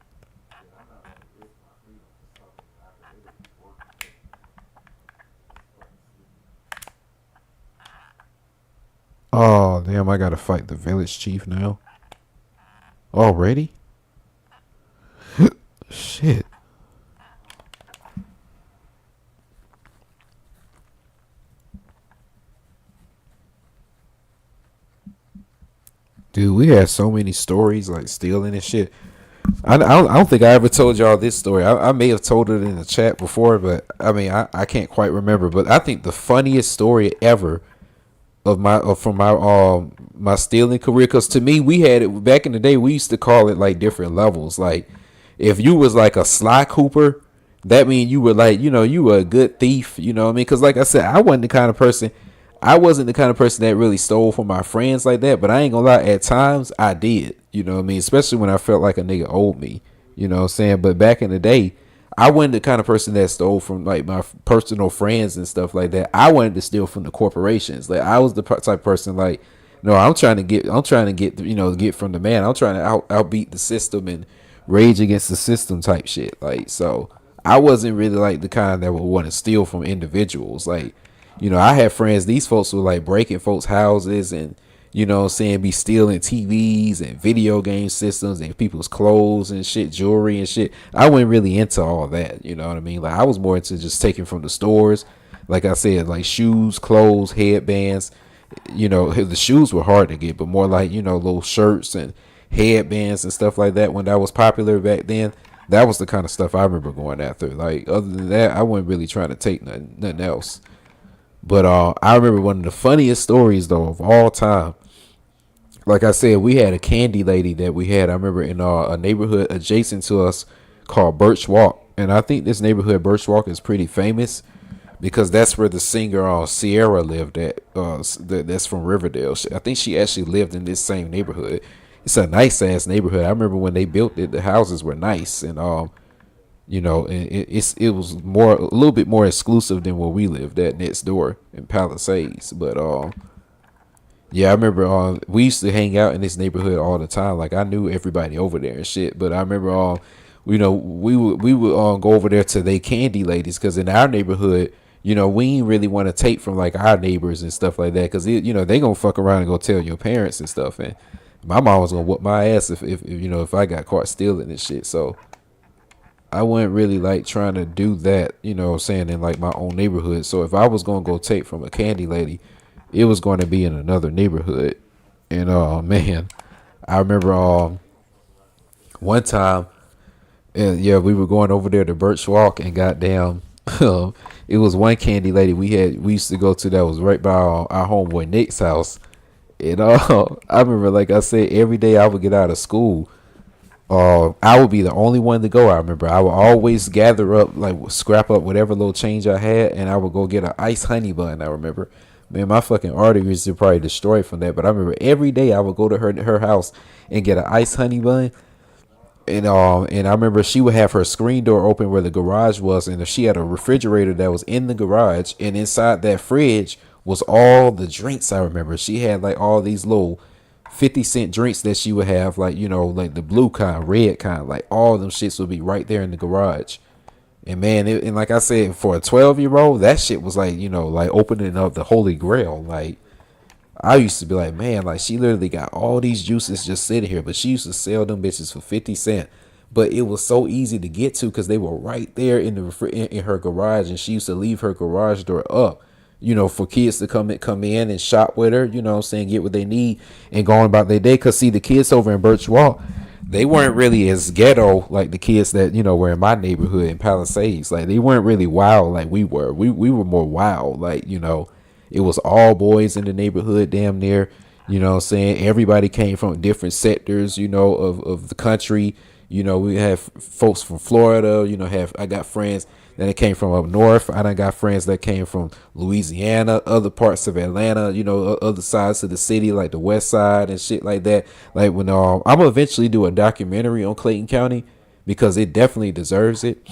Oh damn, I gotta fight the village chief now. Already? Shit. Dude, we had so many stories like stealing and shit. I don't think I ever told y'all this story. I may have told it in the chat before, but I mean, I can't quite remember. But I think the funniest story ever from my stealing career, because to me, we had it back in the day. We used to call it like different levels. Like, if you was like a Sly Cooper, that mean you were like, you were a good thief. You know what I mean? Because like I said, I wasn't the kind of person that really stole from my friends like that. But I ain't gonna lie, at times I did. You know what I mean? Especially when I felt like a nigga owed me. You know what I'm saying? But back in the day, I wasn't the kind of person that stole from like my personal friends and stuff like that. I wanted to steal from the corporations. Like, I was the type of person like, no, I'm trying to get, get from the man. I'm trying to outbeat the system and rage against the system type shit. Like, so I wasn't really like the kind that would want to steal from individuals. Like, I had friends, these folks were like breaking folks' houses and, be stealing TVs and video game systems and people's clothes and shit, jewelry and shit. I wasn't really into all that. You know what I mean? Like, I was more into just taking from the stores. like I said, like shoes, clothes, headbands. The shoes were hard to get, but more like little shirts and headbands and stuff like that. When that was popular back then, that was the kind of stuff I remember going after. Like other than that, I wasn't really trying to take nothing else. But I remember one of the funniest stories though of all time. Like I said, we had a candy lady that we had. I remember in a neighborhood adjacent to us called Birch Walk, and I think this neighborhood Birch Walk is pretty famous because that's where the singer Sierra lived at. That's from Riverdale. I think she actually lived in this same neighborhood. It's a nice ass neighborhood. I remember when they built it, the houses were nice, and it was a little bit more exclusive than where we lived at next door in Palisades. But yeah, I remember we used to hang out in this neighborhood all the time. Like I knew everybody over there and shit. But I remember we would go over there to they candy ladies because in our neighborhood, we ain't really want to take from like our neighbors and stuff like that because they gonna fuck around and go tell your parents and stuff. And my mom was gonna whoop my ass if I got caught stealing and shit. So I wasn't really like trying to do that, saying in like my own neighborhood. So if I was gonna go take from a candy lady, it was going to be in another neighborhood. And man, I remember one time, and yeah, we were going over there to Birch Walk, and goddamn, it was one candy lady we used to go to that was right by our homeboy Nick's house. And I remember, like I said, every day I would get out of school, I would be the only one to go. I remember I would always gather up, like scrap up whatever little change I had, and I would go get an ice honey bun. I remember, man, my fucking arteries are probably destroyed from that. But I remember every day I would go to her house and get an ice honey bun. And I remember she would have her screen door open where the garage was, and she had a refrigerator that was in the garage, and inside that fridge was all the drinks. I remember she had like all these little 50-cent drinks that she would have, like like the blue kind, red kind, like all them shits would be right there in the garage. And man, and like I said, for a 12-year-old, that shit was like like opening up the holy grail. Like I used to be like, man, like she literally got all these juices just sitting here, but she used to sell them bitches for 50 cents. But it was so easy to get to because they were right there in in her garage, and she used to leave her garage door up, for kids to come in and shop with her, what I'm saying, get what they need and go on about their day. Cause see, the kids over in Birch Walk, they weren't really as ghetto like the kids that were in my neighborhood in Palisades. Like they weren't really wild like we were. We were more wild. Like it was all boys in the neighborhood, damn near. What I'm saying, everybody came from different sectors, of the country. We have folks from Florida. I got friends that came from up north. I done got friends that came from Louisiana, other parts of Atlanta, other sides of the city, like the west side and shit like that. Like when I'm gonna eventually do a documentary on Clayton County because it definitely deserves it.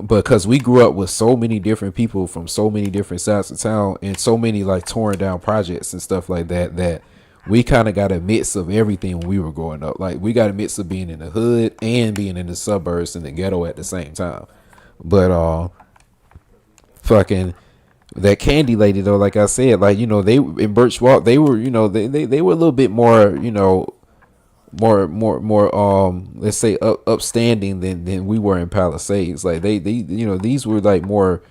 Because we grew up with so many different people from so many different sides of town and so many like torn down projects and stuff like that we kind of got a mix of everything when we were growing up. Like we got a mix of being in the hood and being in the suburbs and the ghetto at the same time. But fucking that candy lady though, like I said, like they in Birch Walk, they were they were a little bit more more let's say upstanding than we were in Palisades. Like they these were like more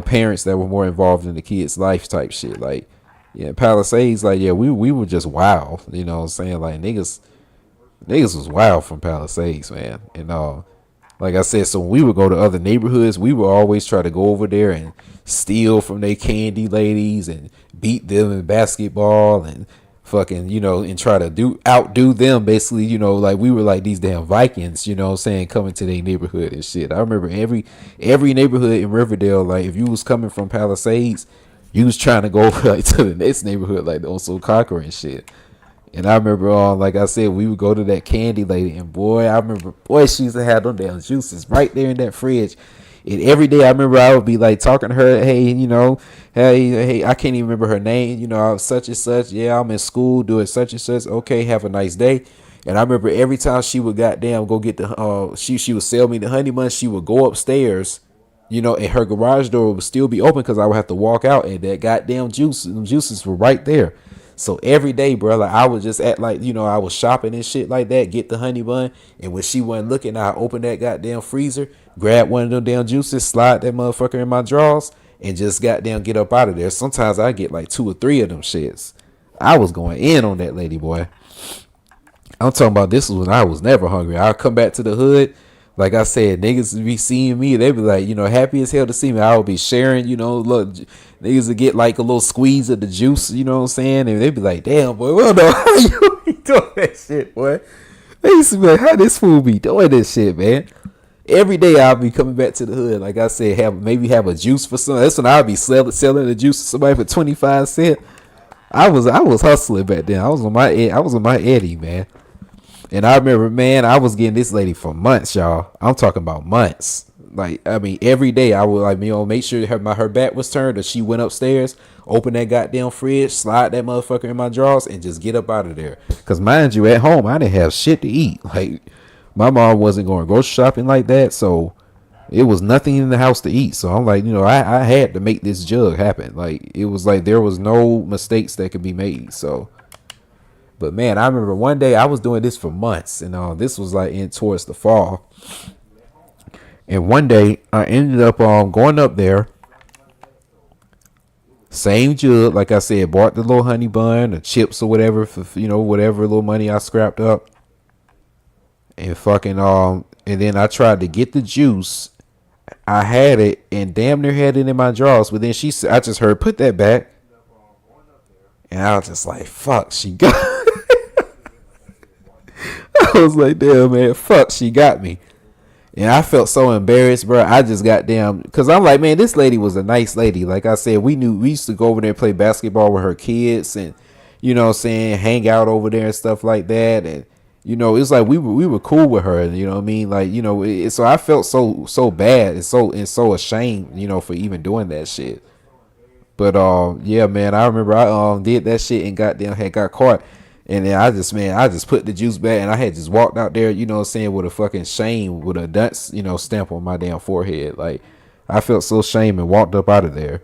parents that were more involved in the kids' life type shit. Like yeah, Palisades, like yeah, we were just wild. What I'm saying, like niggas was wild from Palisades, man. And like I said, so when we would go to other neighborhoods, we would always try to go over there and steal from their candy ladies and beat them in basketball and fucking, and try to outdo them basically, like we were like these damn Vikings, what I'm saying, coming to their neighborhood and shit. I remember every neighborhood in Riverdale, like if you was coming from Palisades, you was trying to go over like to the next neighborhood, like on Conquer and shit. And I remember, like I said, we would go to that candy lady, and boy, I remember, she used to have them damn juices right there in that fridge. And every day, I remember I would be like talking to her, hey, hey, I can't even remember her name, I was such and such. Yeah, I'm in school doing such and such. Okay, have a nice day. And I remember every time she would goddamn go get the, she would sell me the honey bun. She would go upstairs, and her garage door would still be open because I would have to walk out, and that goddamn juices were right there. So every day, bro, like I was just at like, I was shopping and shit like that, get the honey bun. And when she wasn't looking, I opened that goddamn freezer, grab one of them damn juices, slide that motherfucker in my drawers, and just goddamn get up out of there. Sometimes I get like 2 or 3 of them shits. I was going in on that lady, boy. I'm talking about this was when I was never hungry. I'll come back to the hood. Like I said, niggas be seeing me. They be like, happy as hell to see me. I would be sharing, look, niggas would get like a little squeeze of the juice, you know what I'm saying? And they be like, damn, boy, we don't know how you be doing that shit, boy. They used to be like, how this fool be doing this shit, man? Every day I'll be coming back to the hood. Like I said, have a juice for some. That's when I'll be selling the juice to somebody for 25 cents. I was hustling back then. I was on my Eddie, man. And I remember, man, I was getting this lady for months, y'all. I'm talking about months. Like, I mean, every day I would, like, make sure her back was turned, or she went upstairs, open that goddamn fridge, slide that motherfucker in my drawers, and just get up out of there. Because, mind you, at home, I didn't have shit to eat. Like, my mom wasn't going grocery shopping like that, so it was nothing in the house to eat. So I'm like, I had to make this jug happen. Like, it was like there was no mistakes that could be made, so... But man, I remember one day I was doing this for months, and this was like towards the fall. And one day I ended up going up there, same jug, like I said, bought the little honey bun, or chips or whatever for whatever little money I scrapped up, and and then I tried to get the juice. I had it and damn near had it in my drawers, but then I just heard, put that back, and I was just like, fuck, she got. I was like, damn, man, fuck, she got me. And I felt so embarrassed, bro. I just got damn, because I'm like, man, this lady was a nice lady. Like I said, we used to go over there and play basketball with her kids, and hang out over there and stuff like that. And it's like we were cool with her, you know what I mean? Like, so I felt so bad and so ashamed, for even doing that shit. But yeah, man, I remember I did that shit and got caught. And then I just put the juice back, and I had just walked out there, with a fucking shame, with a dunce, stamp on my damn forehead. Like, I felt so shame and walked up out of there.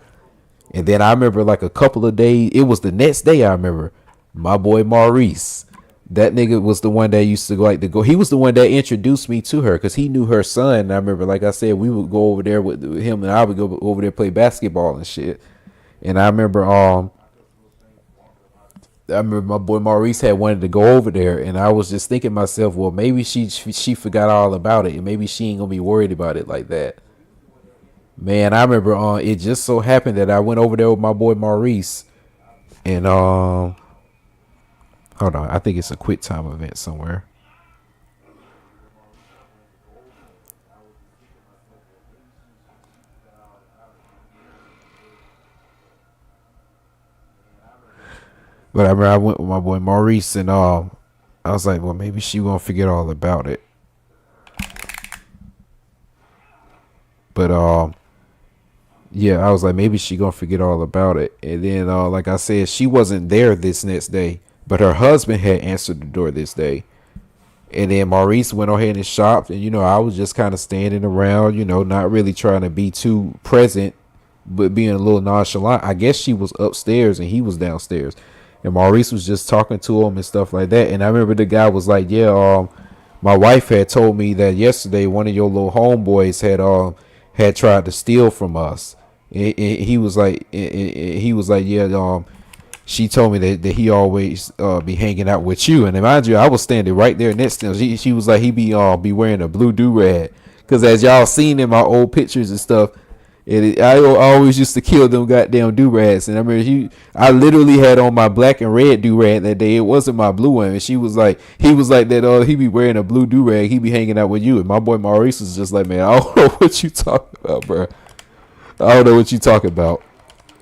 And then I remember, like, a couple of days, it was the next day, I remember, my boy Maurice, that nigga was the one that used to go, he was the one that introduced me to her, because he knew her son. And I remember, like I said, we would go over there with him, and I would go over there play basketball and shit. And I remember, my boy Maurice had wanted to go over there, and I was just thinking to myself, well, maybe she forgot all about it, and maybe she ain't gonna be worried about it like that. Man, I remember it just so happened that I went over there with my boy Maurice, and hold on, I think it's a quick time event somewhere. But I remember I went with my boy Maurice, and I was like, well, maybe she won't forget all about it. But yeah, I was like, maybe she gonna forget all about it. And then like I said, she wasn't there this next day, but her husband had answered the door this day. And then Maurice went ahead and shopped, and I was just kind of standing around, not really trying to be too present, but being a little nonchalant. I guess she was upstairs and he was downstairs. And Maurice was just talking to him and stuff like that. And I remember the guy was like, yeah, my wife had told me that yesterday one of your little homeboys had tried to steal from us. And he was like, yeah, she told me that he always be hanging out with you. And mind you, I was standing right there next to him. She was like, he be wearing a blue do-rag. Because as y'all seen in my old pictures and stuff, I always used to kill them goddamn do-rags. And I remember I literally had on my black and red do-rag that day. It wasn't my blue one. And he was like that, he be wearing a blue do-rag. He be hanging out with you. And my boy Maurice was just like, man, I don't know what you talking about, bro. I don't know what you talking about.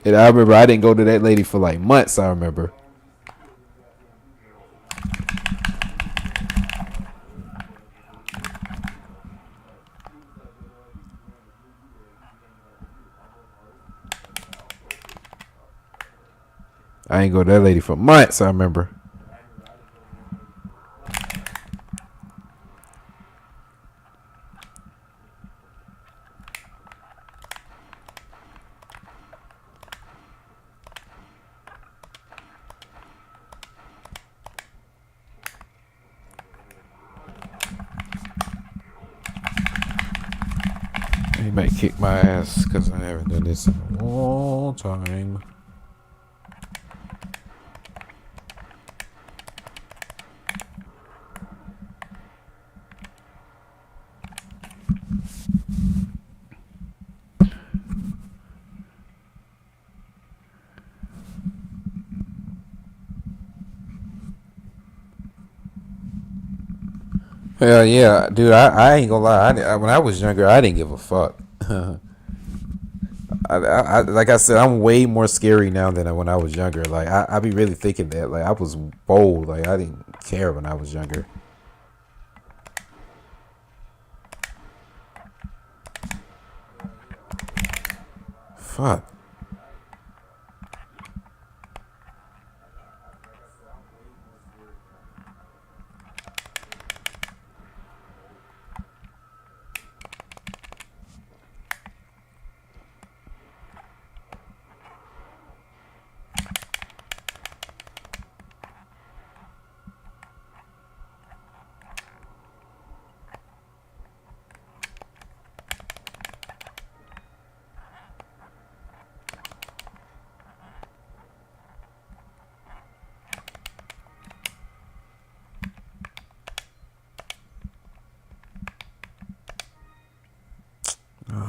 And I remember I didn't go to that lady for like months, I remember. I ain't go to that lady for months, I remember. He might kick my ass because I haven't done this in a long time. Hell yeah, dude. I ain't gonna lie. When I was younger, I didn't give a fuck. Like I said, I'm way more scary now than when I was younger. Like I be really thinking that. Like I was bold. Like I didn't care when I was younger. Fuck.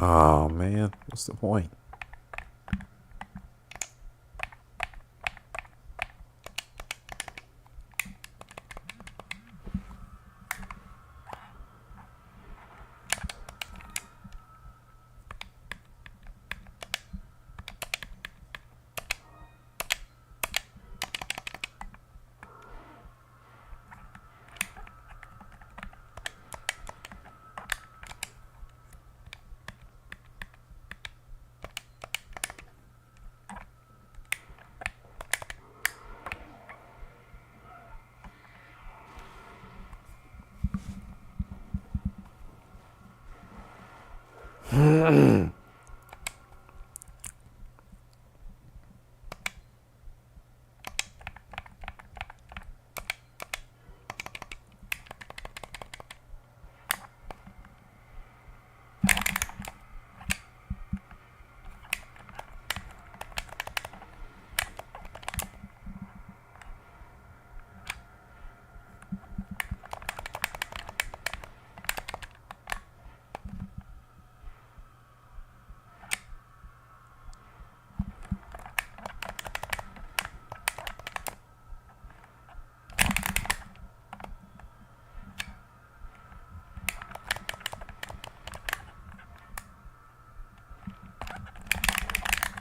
Oh man, what's the point?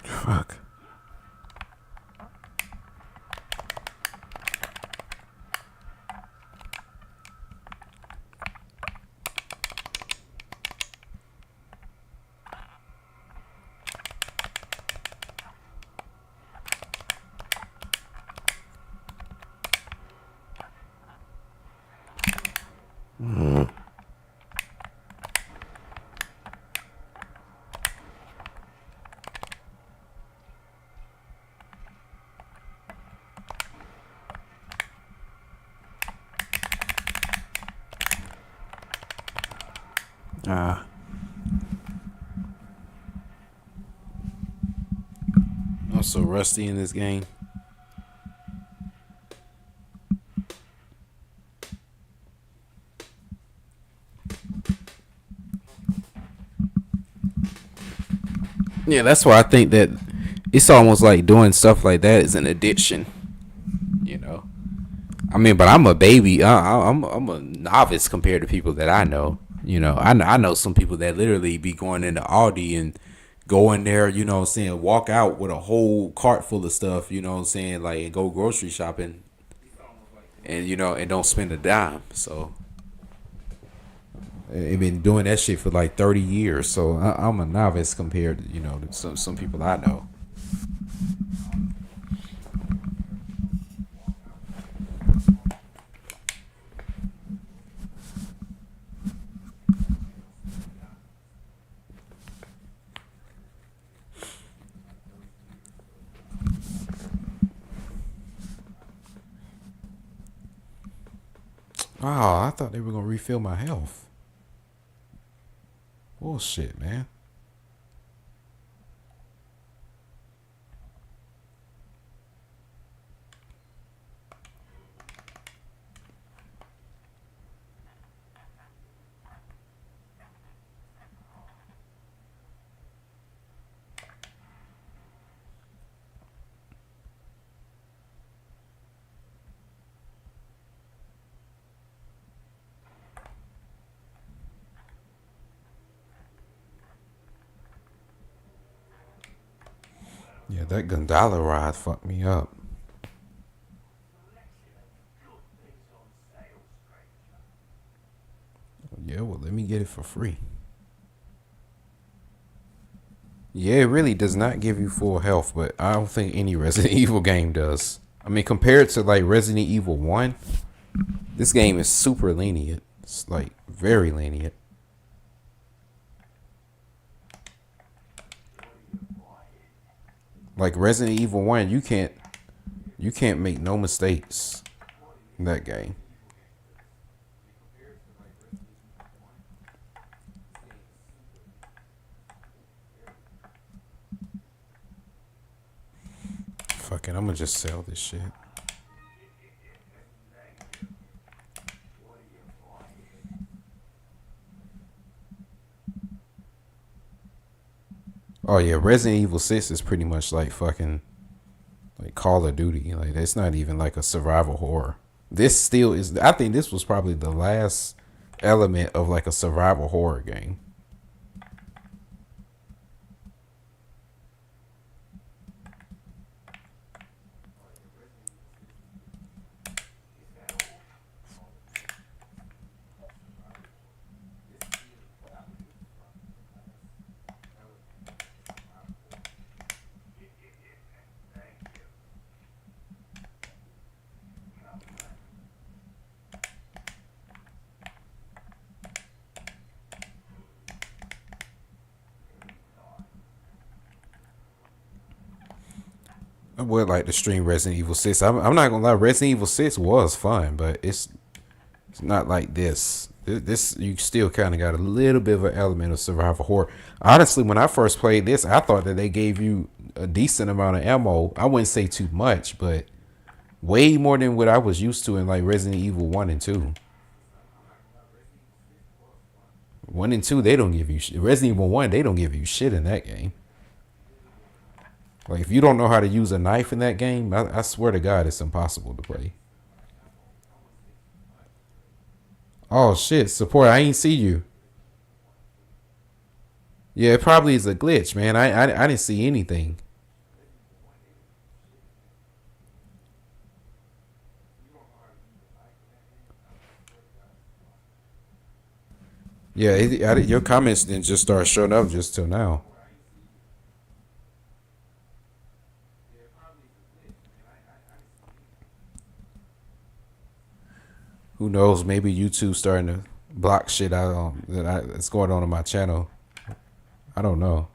Fuck. Ah. I'm so rusty in this game. Yeah, that's why I think that it's almost like doing stuff like that is an addiction. You know. I mean, but I'm a baby. I'm a novice compared to people that I know. You know, I know some people that literally be going into Aldi and go in there. You know, what I'm saying, walk out with a whole cart full of stuff. You know, what I'm saying, like, and go grocery shopping, and and don't spend a dime. So I've been doing that shit for like 30 years. So I'm a novice compared to to some people I know. Oh, I thought they were gonna refill my health. Bullshit, man. Yeah, that gondola ride fucked me up. Yeah, well, let me get it for free. Yeah, it really does not give you full health, but I don't think any Resident Evil game does. I mean, compared to like Resident Evil 1, this game is super lenient. It's like very lenient. Like Resident Evil 1, you can't make no mistakes in that game. Fuck it, I'm gonna just sell this shit. Oh yeah, Resident Evil 6 is pretty much like fucking like Call of Duty. Like it's not even like a survival horror. This still is. I think this was probably the last element of like a survival horror game. I would like to stream Resident Evil 6. I'm not gonna lie, Resident Evil 6 was fun, but it's not like this. This you still kind of got a little bit of an element of survival horror. Honestly, when I first played this, I thought that they gave you a decent amount of ammo. I wouldn't say too much, but way more than what I was used to in like Resident Evil 1 and 2. 1 and 2, they don't give you shit. Resident Evil 1, they don't give you shit in that game. Like if you don't know how to use a knife in that game, I swear to God, it's impossible to play. Oh shit, support! I ain't see you. Yeah, it probably is a glitch, man. I didn't see anything. Yeah, your comments didn't just start showing up just till now. Who knows? Maybe YouTube's starting to block shit out that's going on my channel. I don't know.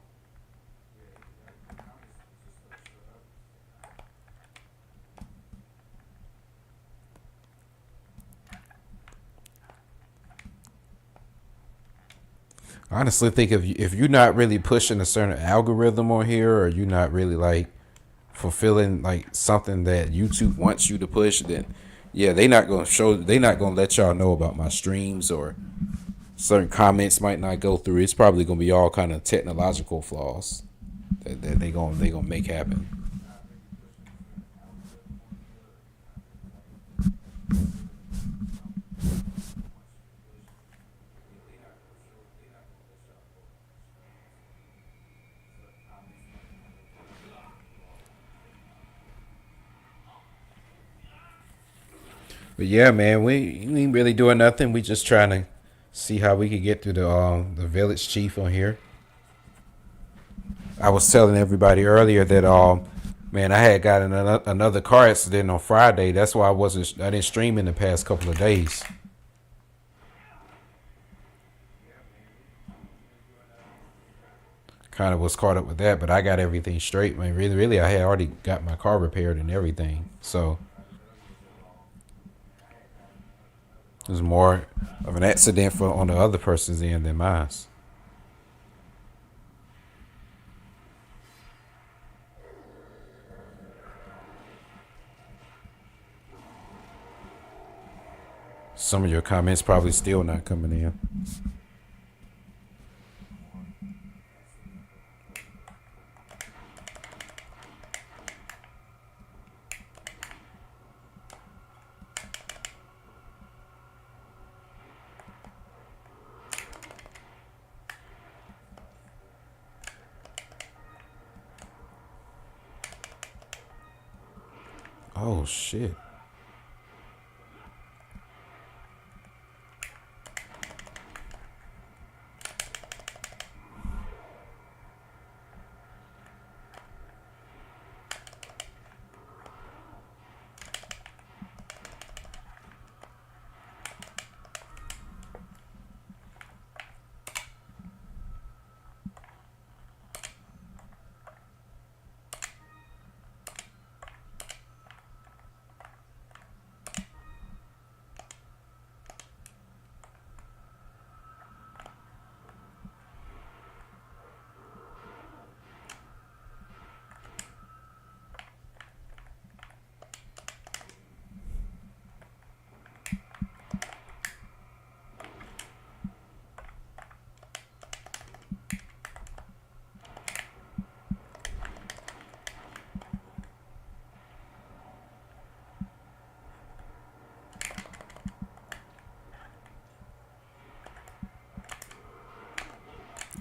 I honestly think if you're not really pushing a certain algorithm on here, or you're not really like fulfilling like something that YouTube wants you to push, then yeah, they not gonna let y'all know about my streams, or certain comments might not go through. It's probably gonna be all kind of technological flaws that they gonna make happen. But yeah, man, we ain't really doing nothing. We just trying to see how we could get through the village chief on here. I was telling everybody earlier that man, I had got in another car accident on Friday. That's why I didn't stream in the past couple of days. Kind of was caught up with that, but I got everything straight. Man, really, I had already got my car repaired and everything. So it was more of an accident for on the other person's end than mine. Some of your comments probably still not coming in. Oh shit.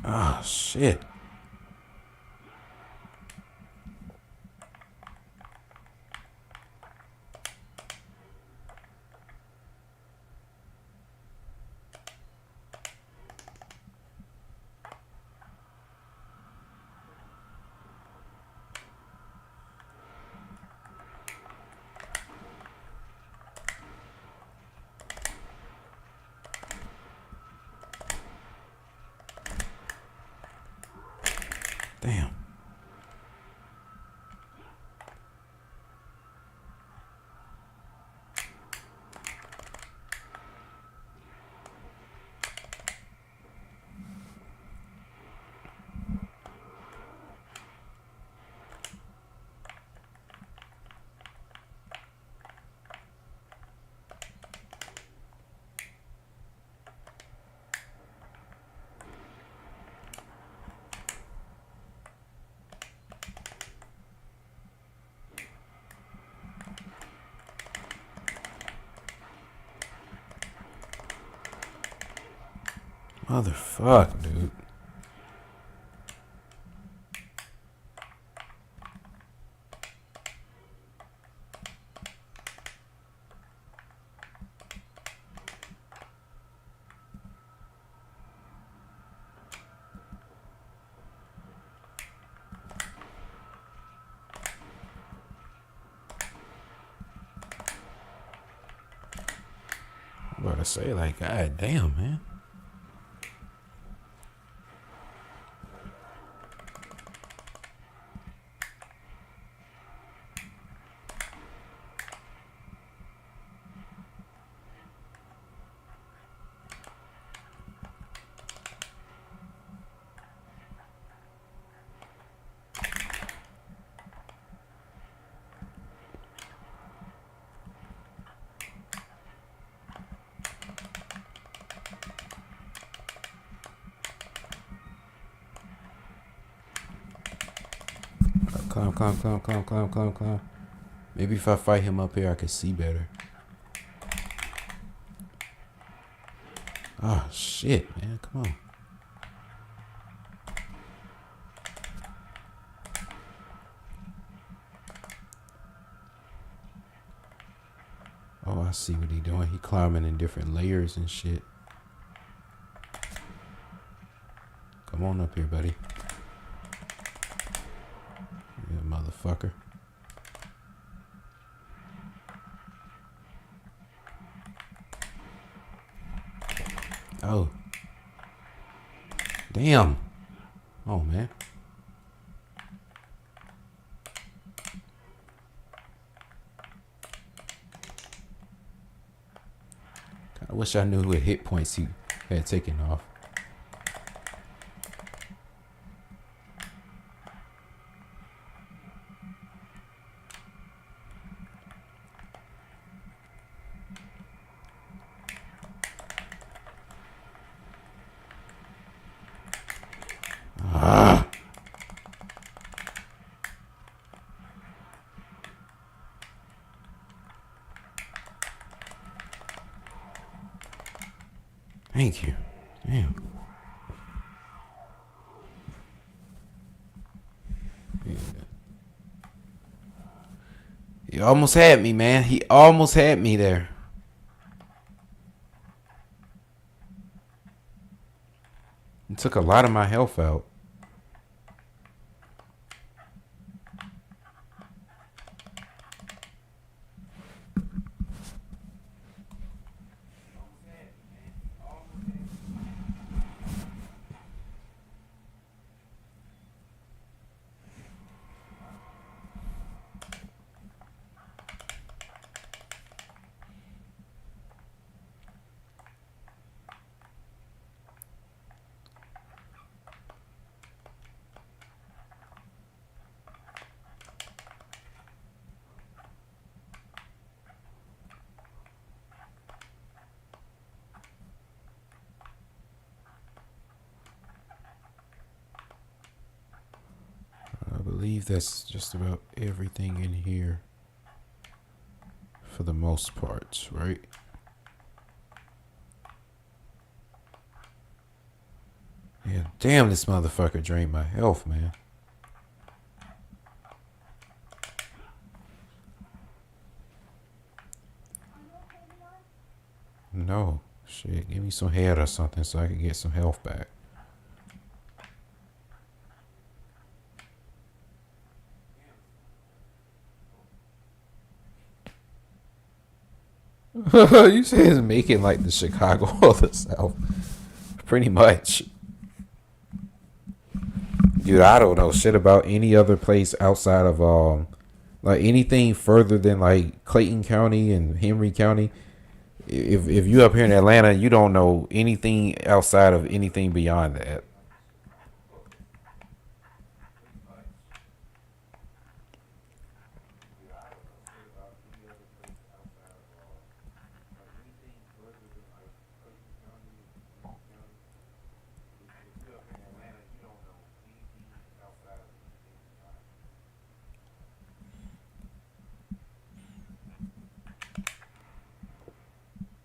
Ah, shit. Damn. Motherfuck, dude. I'm about to say, like, god damn, man. Climb. Maybe if I fight him up here, I can see better. Ah, shit, man. Come on. Oh, I see what he doing. He climbing in different layers and shit. Come on up here, buddy. You motherfucker. Oh. Damn. Oh, man. I wish I knew what hit points he had taken off. Ah. Thank you. Damn. He almost had me, man. He almost had me there. He took a lot of my health out. I believe that's just about everything in here for the most part, right? Yeah, damn, this motherfucker drained my health, man. No, shit, give me some head or something so I can get some health back. You say it's making like the Chicago of the South. Pretty much. Dude, I don't know shit about any other place outside of like anything further than like Clayton County and Henry County. If you up here in Atlanta, you don't know anything outside of anything beyond that.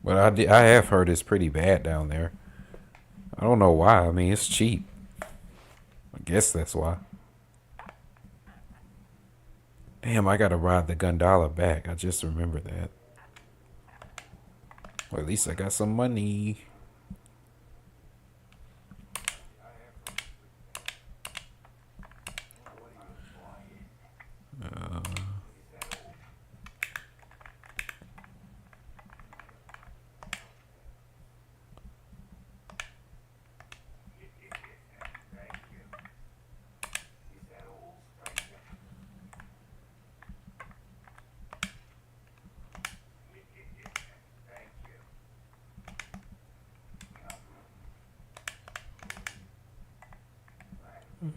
But I have heard it's pretty bad down there. I don't know why. I mean, it's cheap. I guess that's why. Damn, I gotta ride the gondola back. I just remember that. Or at least I got some money.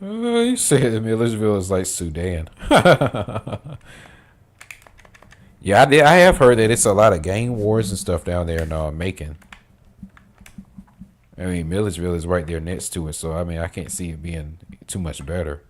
You said Millersville is like Sudan. Yeah, I did. I have heard that it's a lot of gang wars and stuff down there in Macon. I mean, Millersville is right there next to it, so I mean, I can't see it being too much better.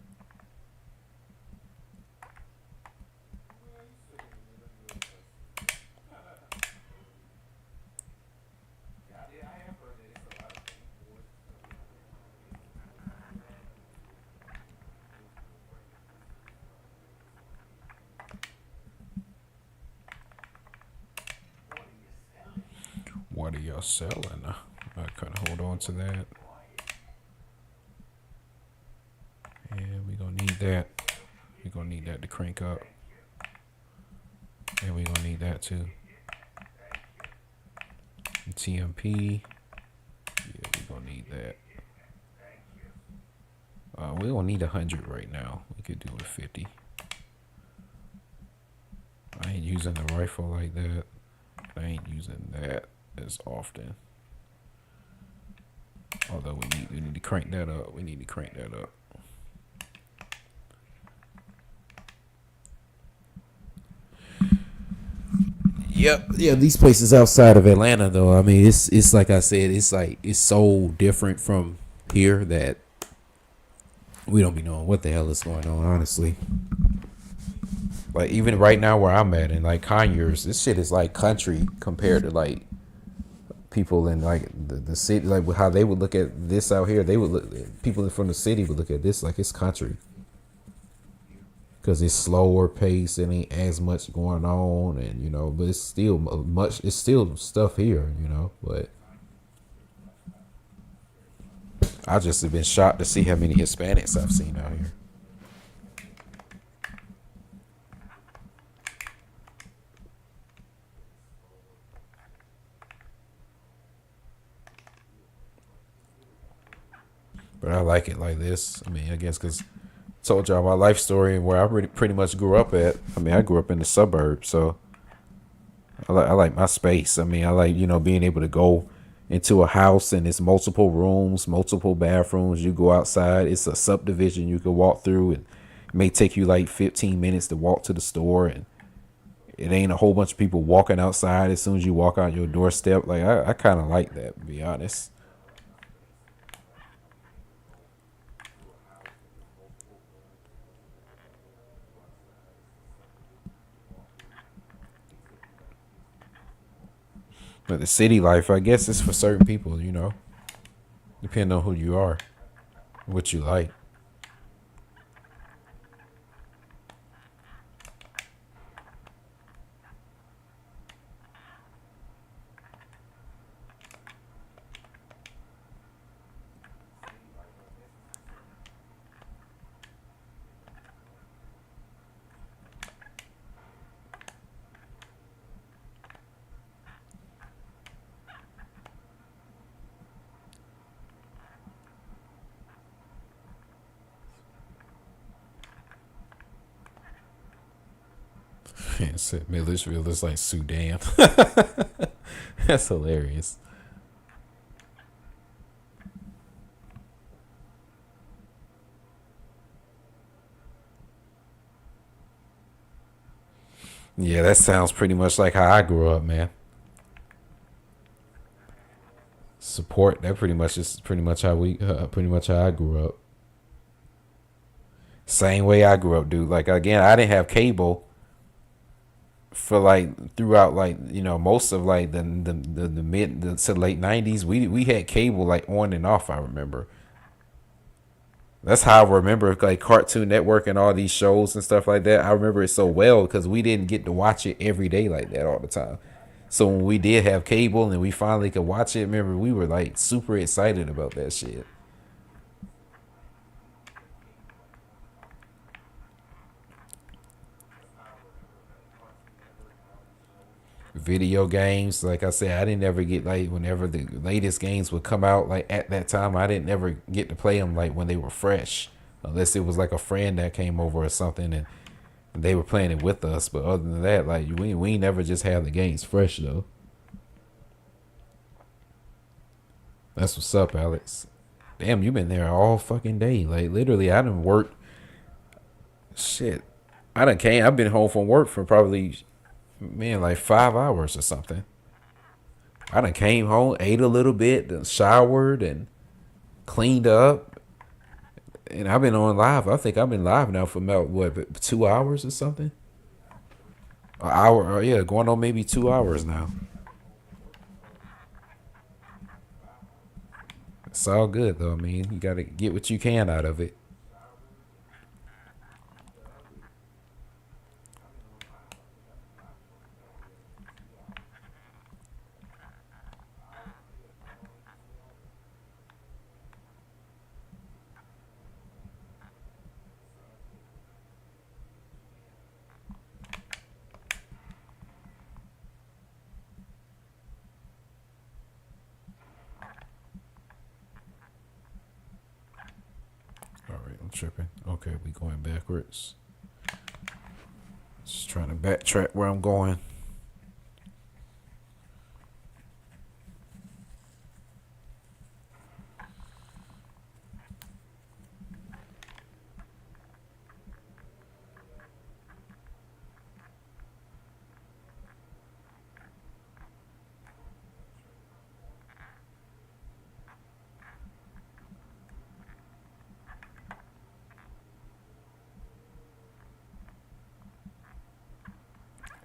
What are y'all selling? I kind of hold on to that. And we're going to need that. We're going to need that to crank up. And we're going to need that too. And TMP. Yeah, we're going to need that. We don't need 100 right now. We could do a 50. I ain't using the rifle like that. I ain't using that as often. Although we need to crank that up. We need to crank that up. Yep. Yeah, these places outside of Atlanta though, I mean it's like I said, it's so different from here that we don't be knowing what the hell is going on, honestly. Like even right now where I'm at in like Conyers, this shit is like country compared to like people in like the city, like how they would look at this out here. They would look, people from the city would look at this like it's country. because it's slower pace and ain't as much going on, and but it's still much. It's still stuff here, But I just have been shocked to see how many Hispanics I've seen out here. But I like it like this. I mean, I guess because told y'all my life story and where I pretty much grew up at. I mean, I grew up in the suburbs, so I like my space. I mean, I like being able to go into a house and it's multiple rooms, multiple bathrooms. You go outside, it's a subdivision you can walk through, and it may take you like 15 minutes to walk to the store, and it ain't a whole bunch of people walking outside as soon as you walk out your doorstep. Like I kind of like that, to be honest. But the city life, I guess, is for certain people, depending on who you are, what you like. Millersville is like Sudan. That's hilarious. Yeah, that sounds pretty much like how I grew up, man. Support that pretty much is pretty much how I grew up. Same way I grew up, dude. Like again, I didn't have cable for like throughout like most of like the mid to late '90s. We had cable like on and off. I remember. That's how I remember like Cartoon Network and all these shows and stuff like that. I remember it so well because we didn't get to watch it every day like that all the time. So when we did have cable and we finally could watch it, remember we were like super excited about that shit. Video games, like I said, I didn't ever get like whenever the latest games would come out like at that time. I didn't ever get to play them like when they were fresh, unless it was like a friend that came over or something and they were playing it with us. But other than that, like we never just have the games fresh though. That's what's up, Alex. Damn, you been there all fucking day. Like literally, I done worked. Shit, I done came. I've been home from work for probably man like 5 hours or something. I done came home, ate a little bit, then showered and cleaned up, and I've been on live. I think I've been live now for about what 2 hours or something. An hour, or yeah, going on maybe 2 hours now. It's all good though. I mean, you gotta get what you can out of it. All right, I'm tripping. Okay, we going backwards. Just trying to backtrack where I'm going.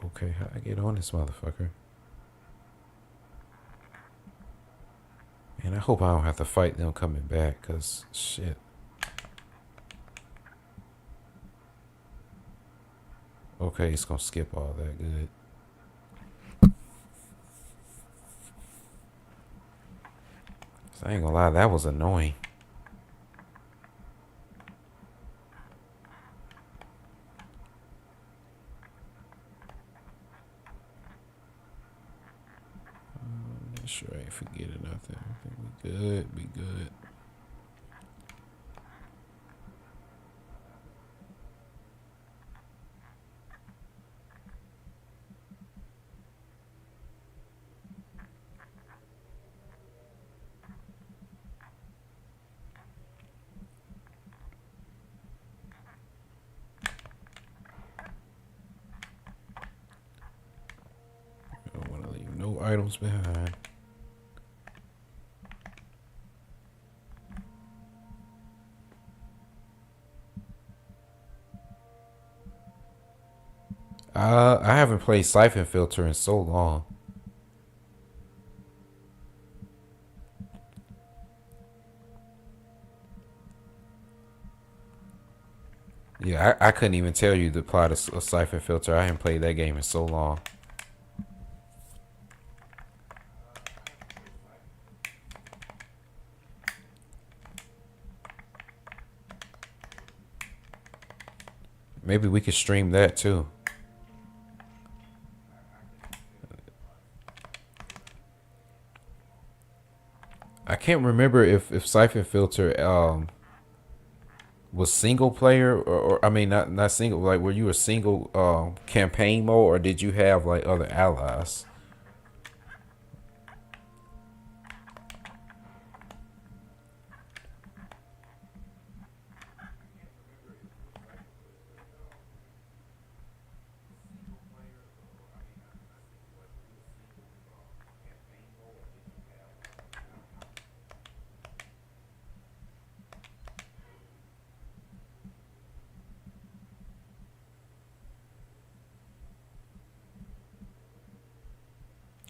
Okay, how I get on this motherfucker? And I hope I don't have to fight them coming back, cause shit. Okay, it's gonna skip all that. Good. So I ain't gonna lie, that was annoying. Make sure I ain't forgetting nothing. I think we good. We good. I don't want to leave no items behind. I haven't played Siphon Filter in so long. Yeah, I couldn't even tell you to apply a Siphon Filter. I haven't played that game in so long. Maybe we could stream that too. I can't remember if Siphon Filter was single player or I mean not single, like were you a single campaign mode, or did you have like other allies?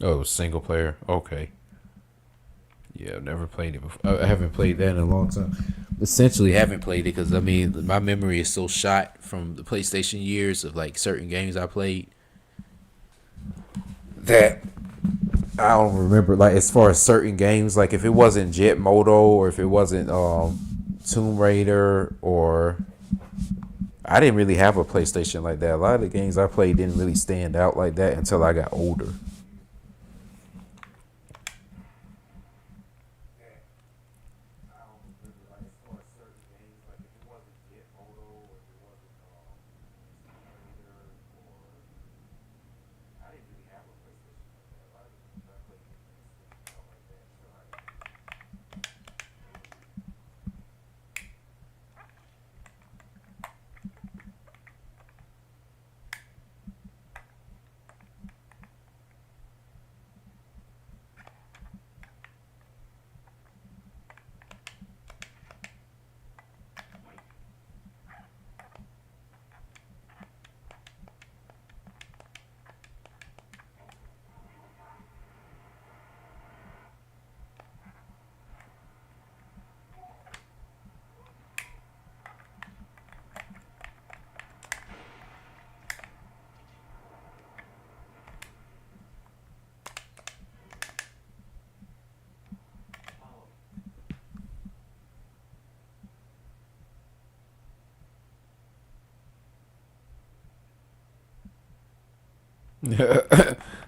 Oh, it was single player. Okay. Yeah, I've never played it before. I haven't played that in a long time. Essentially, haven't played it because I mean my memory is so shot from the PlayStation years of like certain games I played that I don't remember. Like as far as certain games, like if it wasn't Jet Moto or if it wasn't Tomb Raider, or I didn't really have a PlayStation like that. A lot of the games I played didn't really stand out like that until I got older.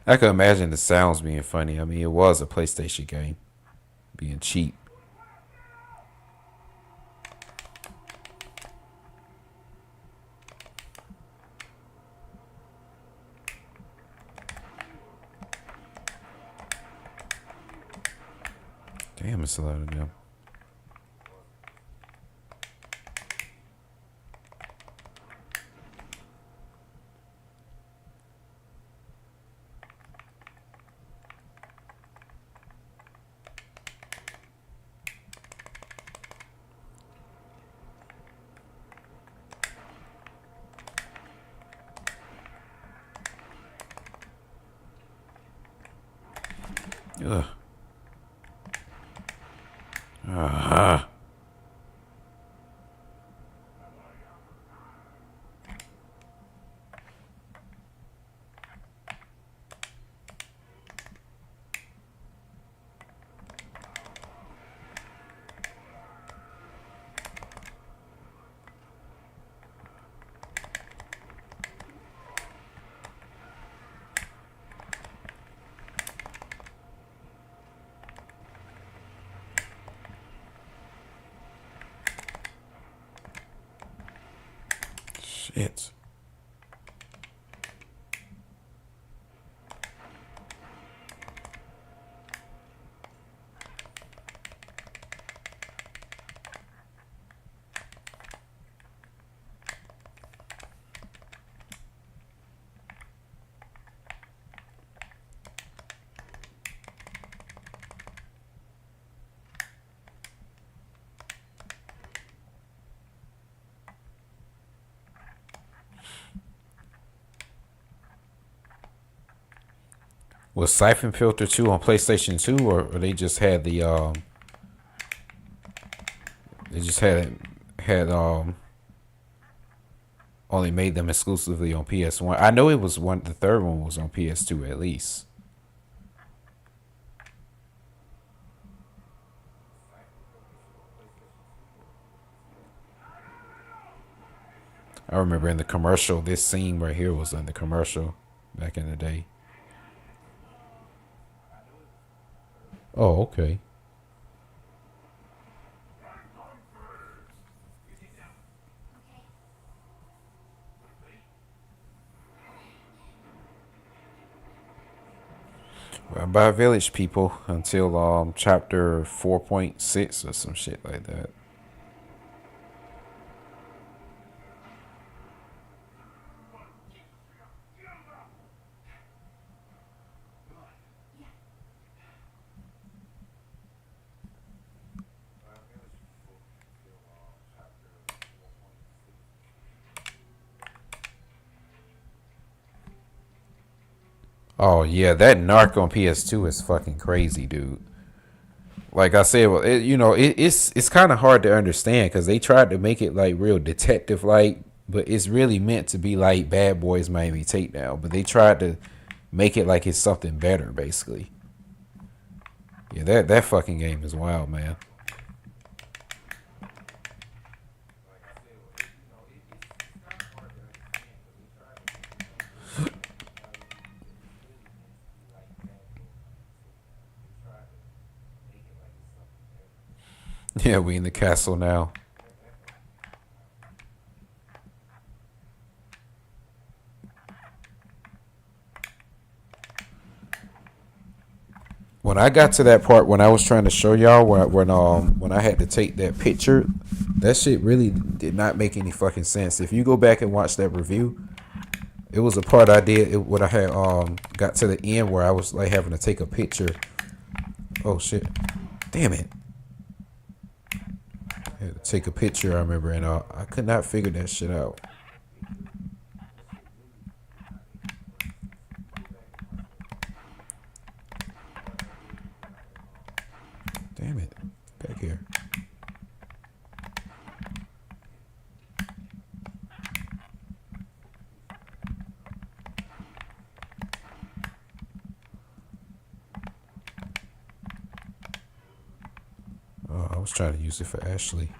I can imagine the sounds being funny. I mean, it was a PlayStation game, being cheap. Damn, it's a lot of them. Ugh. Uh-huh. Shit. Was Siphon Filter 2 on PlayStation 2, or they just had the they just had only made them exclusively on PS1. I know it was one. The third one was on PS2 at least. I remember in the commercial, this scene right here was in the commercial back in the day. Oh, okay. Well, by Village people until chapter 4.6 or some shit like that. Oh yeah, that Narc on PS2 is fucking crazy, dude. Like I said, well, it's kind of hard to understand because they tried to make it like real detective like, but it's really meant to be like Bad Boys Miami Takedown. But they tried to make it like it's something better, basically. Yeah, that fucking game is wild, man. Yeah, we in the castle now. When I got to that part, when I was trying to show y'all when I had to take that picture, that shit really did not make any fucking sense. If you go back and watch that review, it was a part I did when I had got to the end where I was like having to take a picture. Oh shit! Damn it! I had to take a picture. I remember, and I could not figure that shit out. Damn it! Back here. Oh, I was trying to use it for Ashley.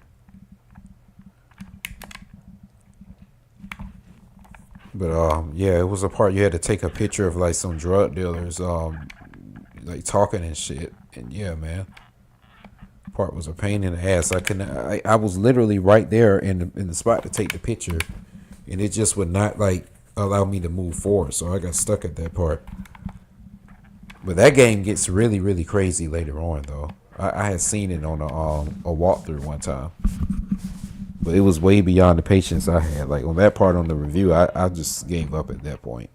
But yeah, it was a part you had to take a picture of like some drug dealers like talking and shit. And yeah, man, part was a pain in the ass. I couldn't. I was literally right there in the spot to take the picture, and it just would not like allow me to move forward. So I got stuck at that part. But that game gets really really crazy later on though. I had seen it on a walkthrough one time. But it was way beyond the patience I had. Like on that part on the review, I just gave up at that point.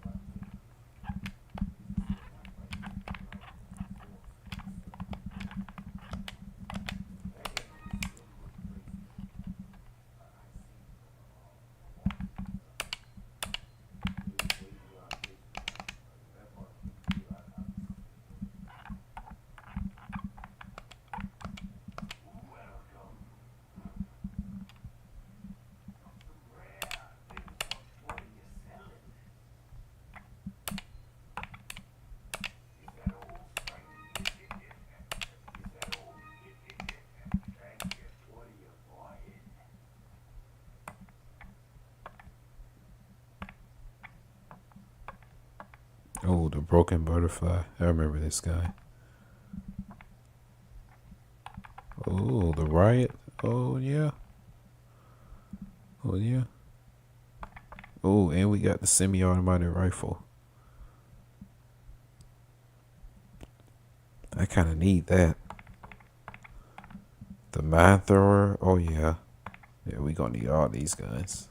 Oh, the broken butterfly. I remember this guy. Oh, the riot. Oh yeah. Oh yeah. Oh, and we got the semi-automatic rifle. I kind of need that. The mine thrower. Oh yeah. Yeah, we gonna need all these guns.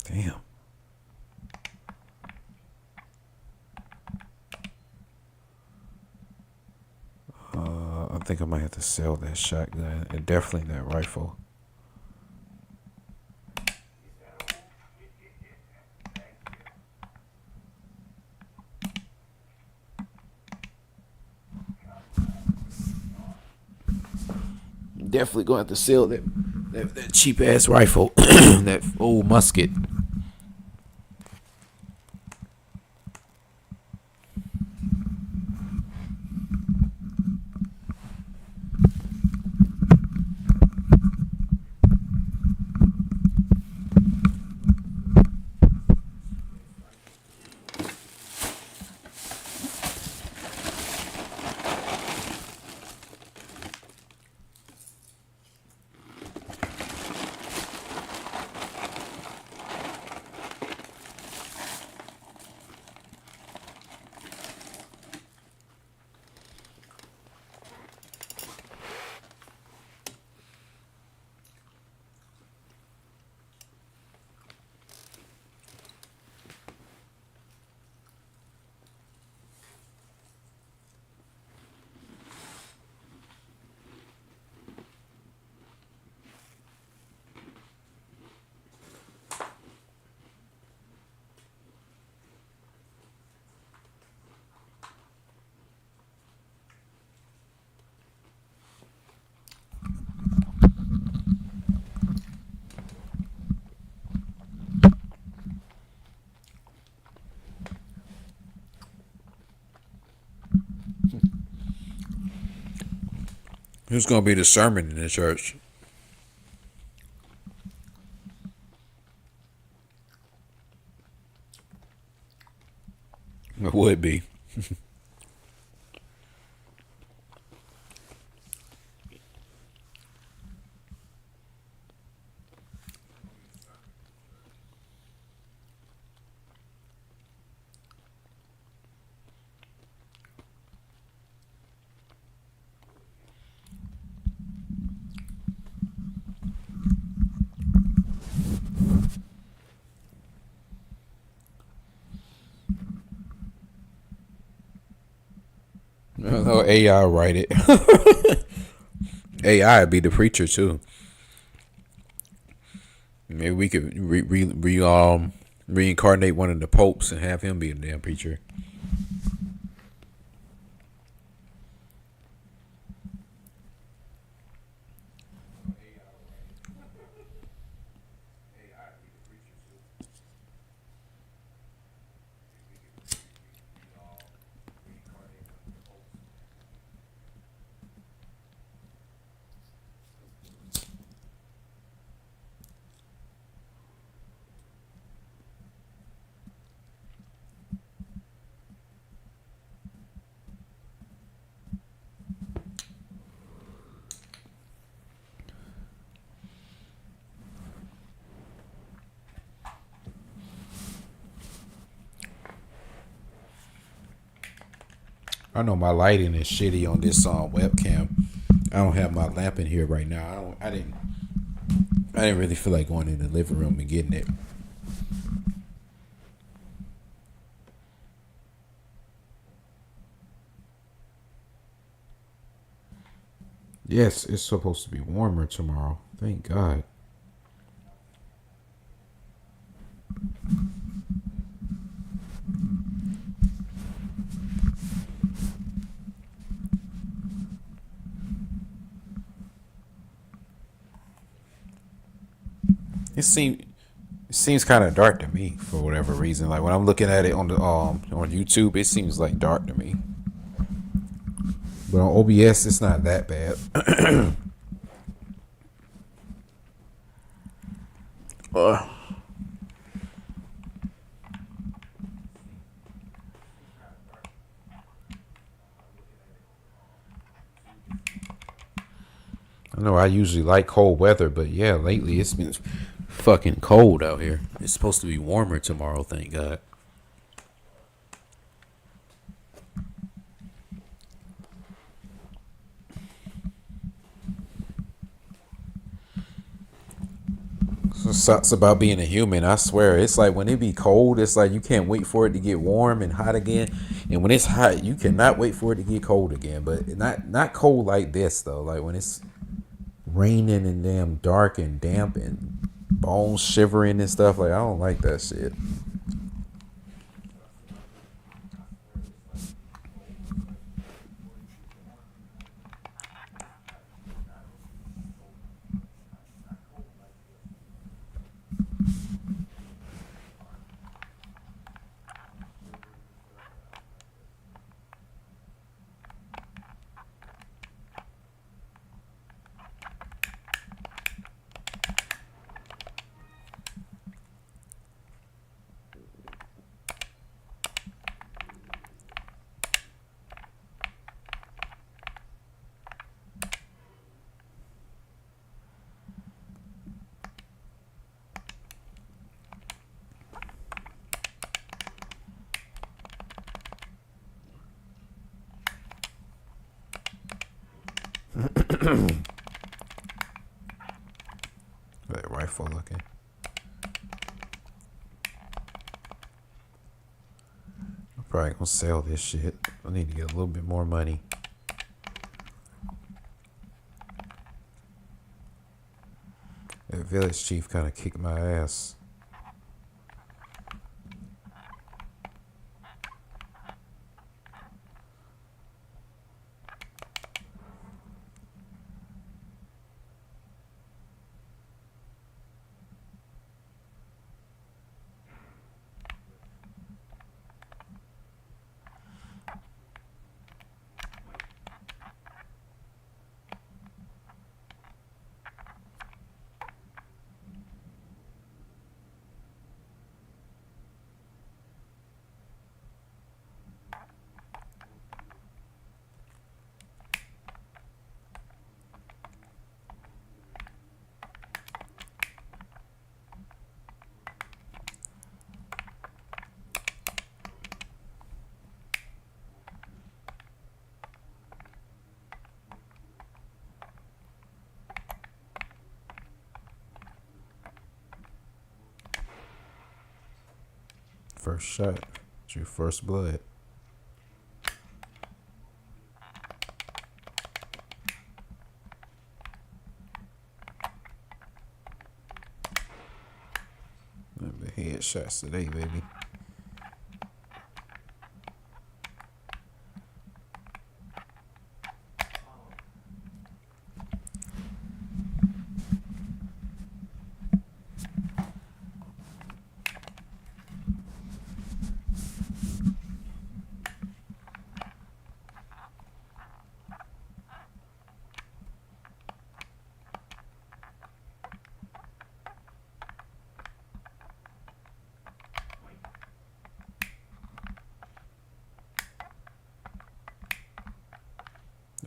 Damn. I think I might have to sell that shotgun and definitely that rifle. Definitely gonna have to sell that cheap ass rifle, that old musket. Who's gonna be the sermon in the church? It would be. No, AI write it. AI would be the preacher too. Maybe we could reincarnate one of the popes and have him be a damn preacher. I know my lighting is shitty on this webcam. I don't have my lamp in here right now. I didn't really feel like going in the living room and getting it. Yes, it's supposed to be warmer tomorrow. Thank God. It seems it seems kind of dark to me for whatever reason. Like when I'm looking at it on the on YouTube, it seems like dark to me. But on OBS, it's not that bad. uh, I know I usually like cold weather, but yeah, lately it's been fucking cold out here. It's supposed to be warmer tomorrow, thank God. So sucks about being a human. I swear, it's like when it be cold, it's like you can't wait for it to get warm and hot again. And when it's hot, you cannot wait for it to get cold again. But not cold like this though. Like when it's raining and damn dark and damp and bones shivering and stuff. Like I don't like that shit. That rifle looking. I'm probably gonna sell this shit. I need to get a little bit more money. That village chief kind of kicked my ass. First shot. Drew first blood. The headshots today, baby.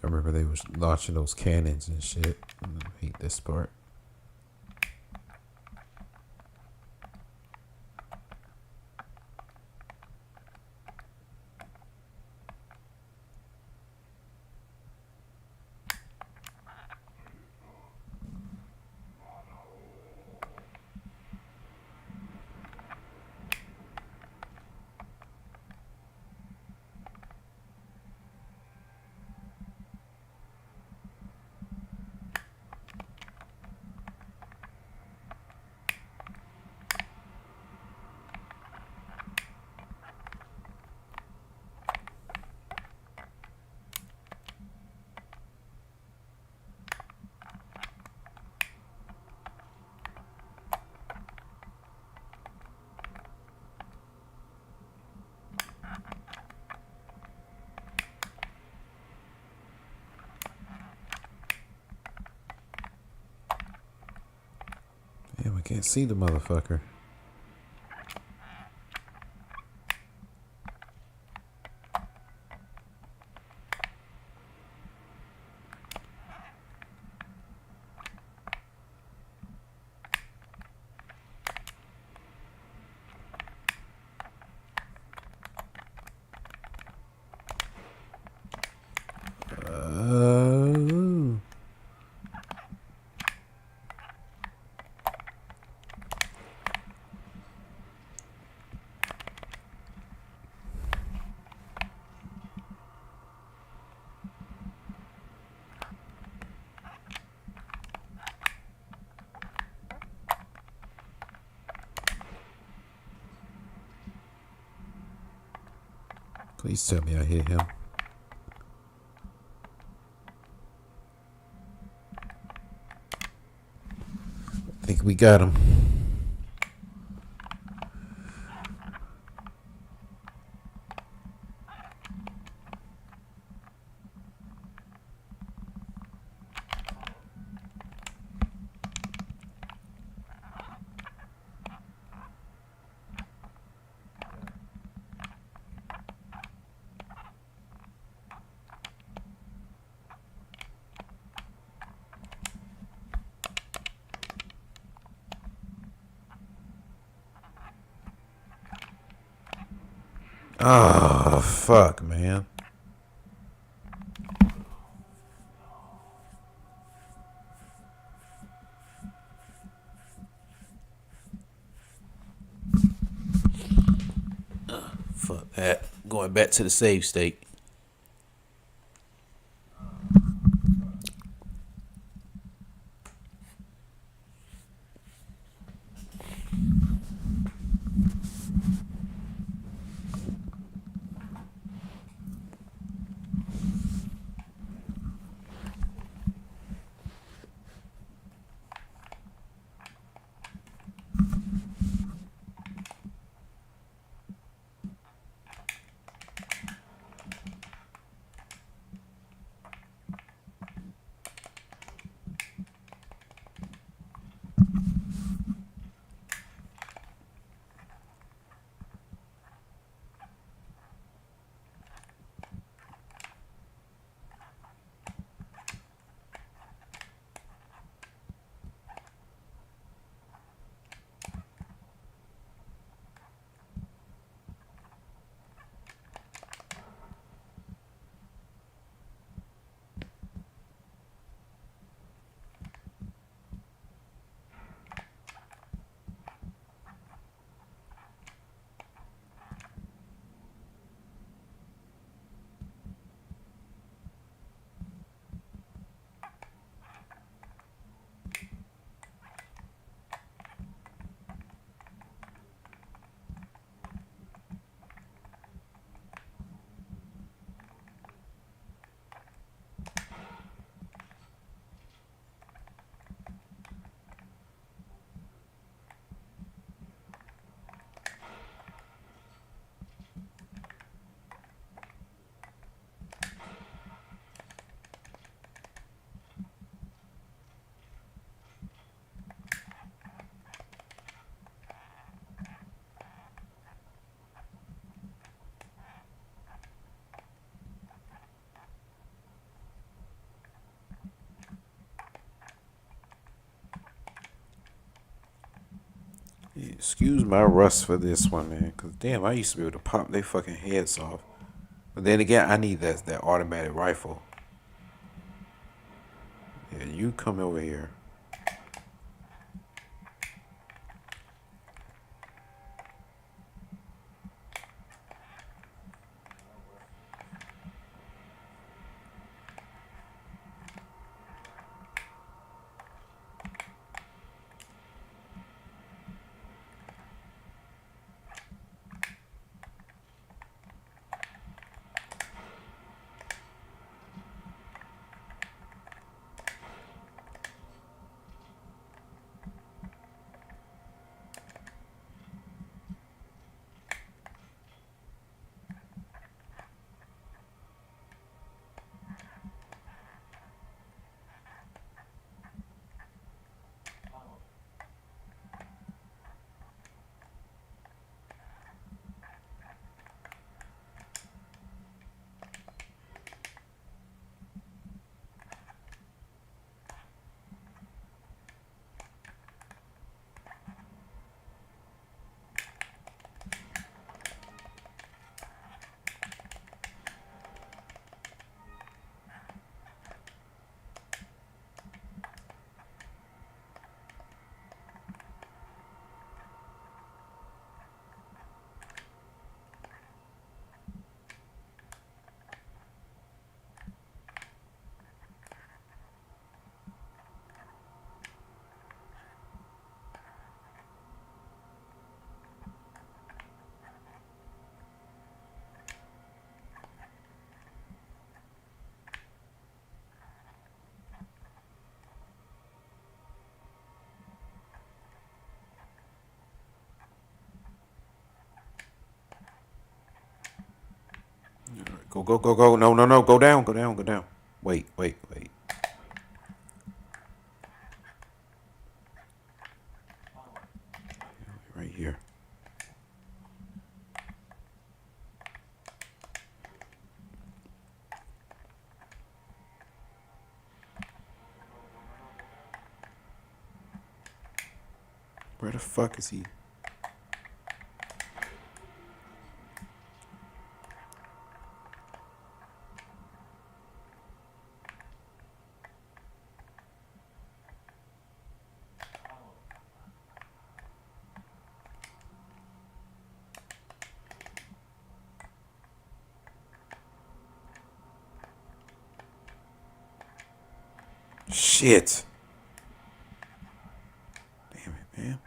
I remember they was launching those cannons and shit. I hate this part. Can't see the motherfucker. Please tell me I hit him. I think we got him. Oh, fuck, man. Fuck that. Going back to the save state. Excuse my rust for this one, man. Cause damn, I used to be able to pop their fucking heads off. But then again, I need that automatic rifle. Yeah, you come over here. Go, go, go, go. No, no, no. Go down, go down, go down. Wait, wait, wait. Right here. Where the fuck is he? Shit. Damn it, man.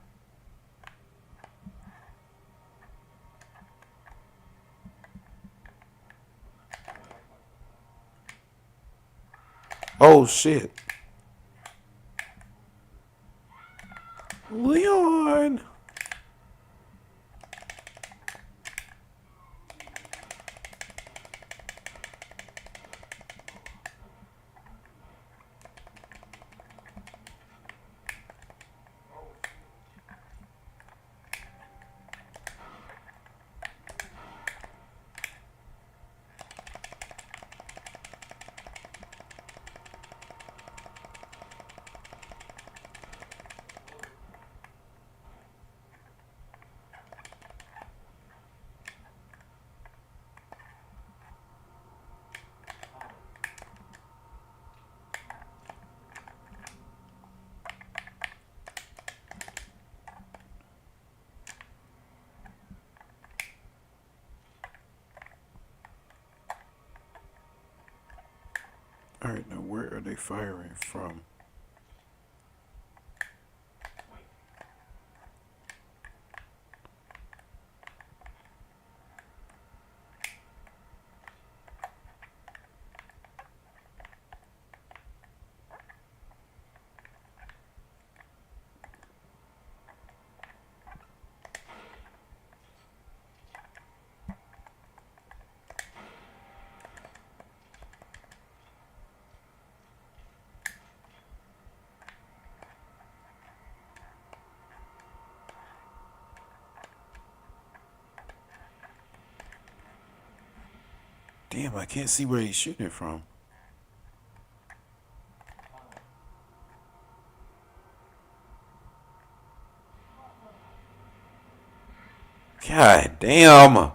Oh, shit. Leon. All right, now where are they firing from? Damn, I can't see where he's shooting it from. God damn. No,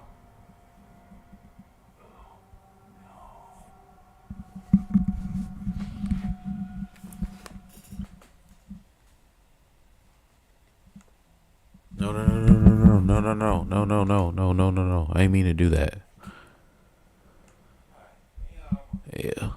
no, no, no, no, no, no, no, no, no, no, no, no, no. I ain't mean to do that. Yeah.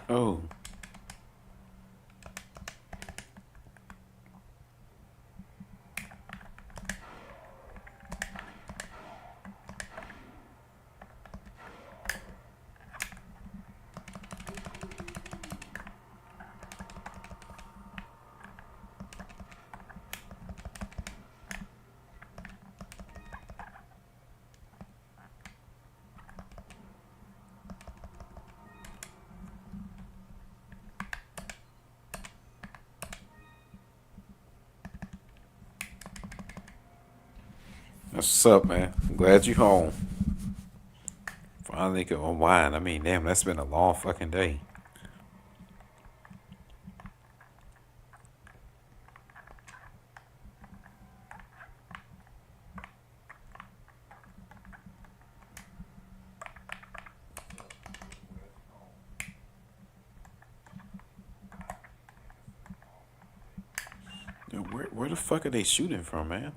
Oh. What's up, man? I'm glad you home. Finally can unwind. I mean, damn, that's been a long fucking day. Yo, where the fuck are they shooting from, man?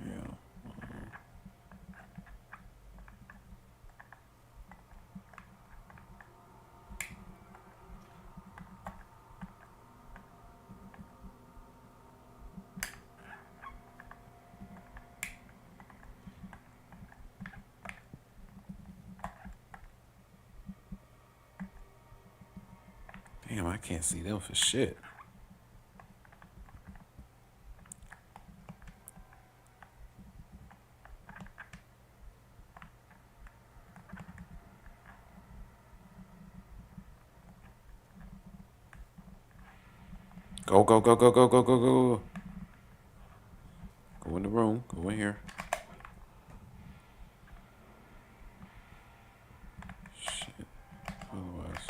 Yeah. Damn, I can't see them for shit. Go, go, go, go, go, go, go, go. Go in the room. Go in here. Shit. Otherwise.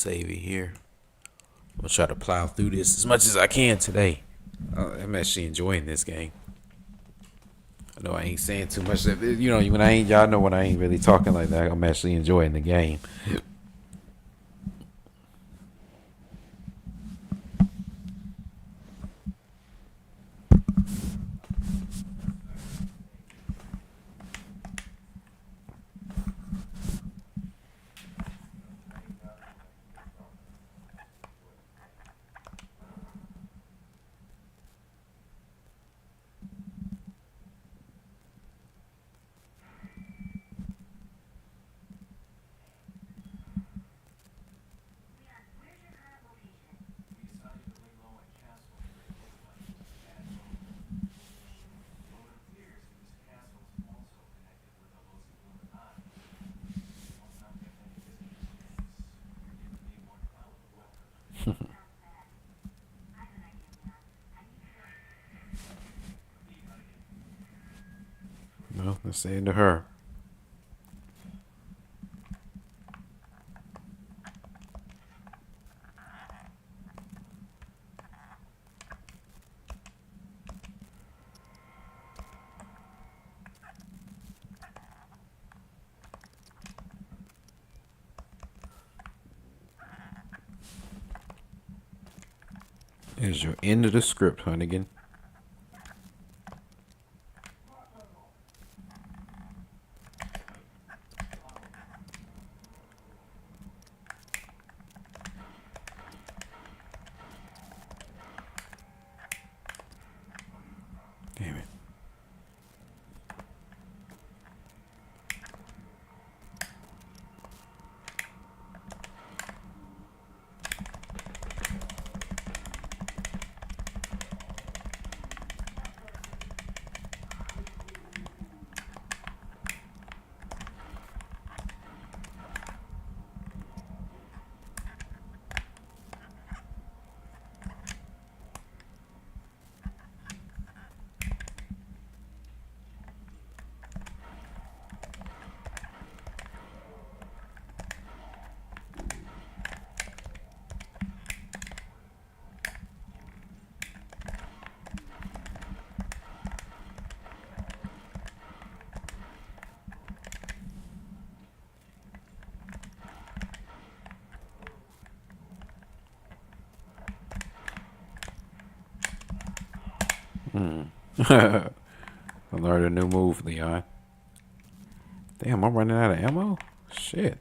save it here. I'm gonna try to plow through this as much as I can today. I'm actually enjoying this game. I know I ain't saying too much. You know, when I ain't, y'all know when I ain't really talking like that, I'm actually enjoying the game. Well, let's say to her. Is your end of the script, Hunnigan. Damn it. I learned a new move, Leon. Damn, I'm running out of ammo? Shit.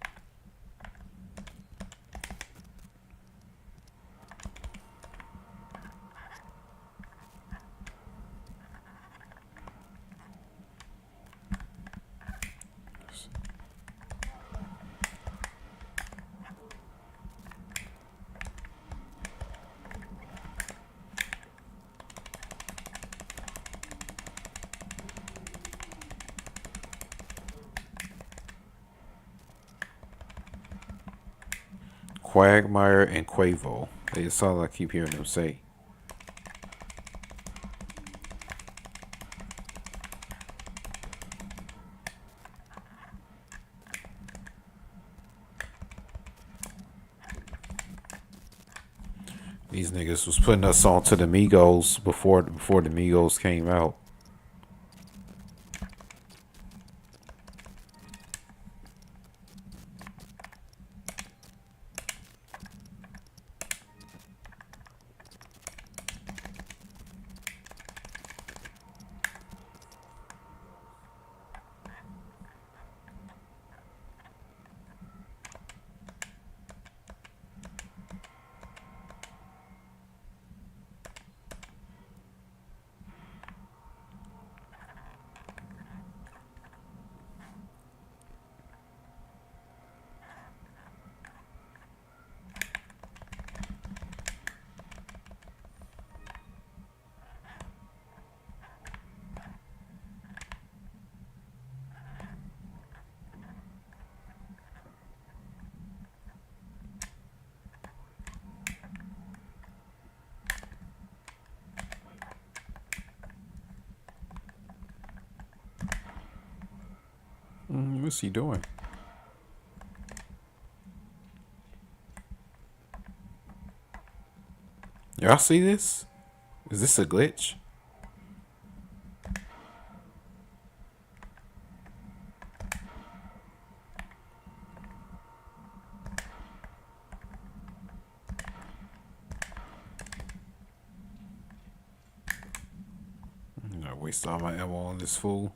Quagmire and Quavo. That's all I keep hearing them say. These niggas was putting us on to the Migos before the Migos came out. What's he doing? Y'all see this? Is this a glitch? I waste all my ammo on this fool.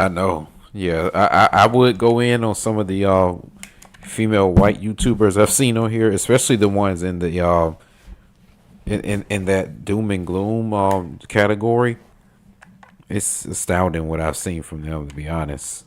I know. Yeah, I would go in on some of the female white YouTubers I've seen on here, especially the ones in the in that doom and gloom category. It's astounding what I've seen from them, to be honest.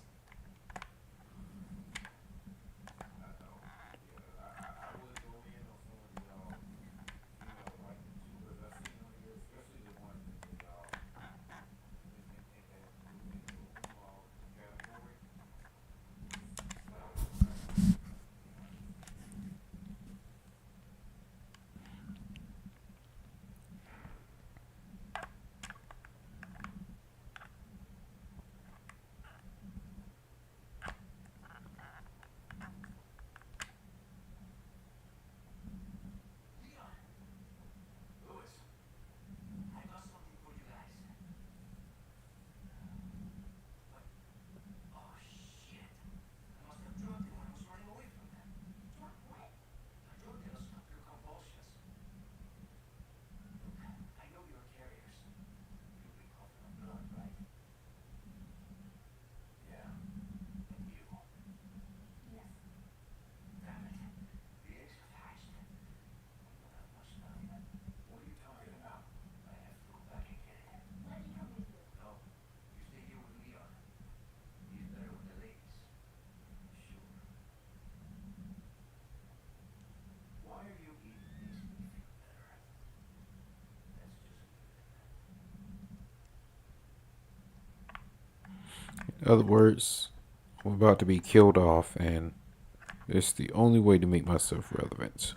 In other words, I'm about to be killed off, and it's the only way to make myself relevant.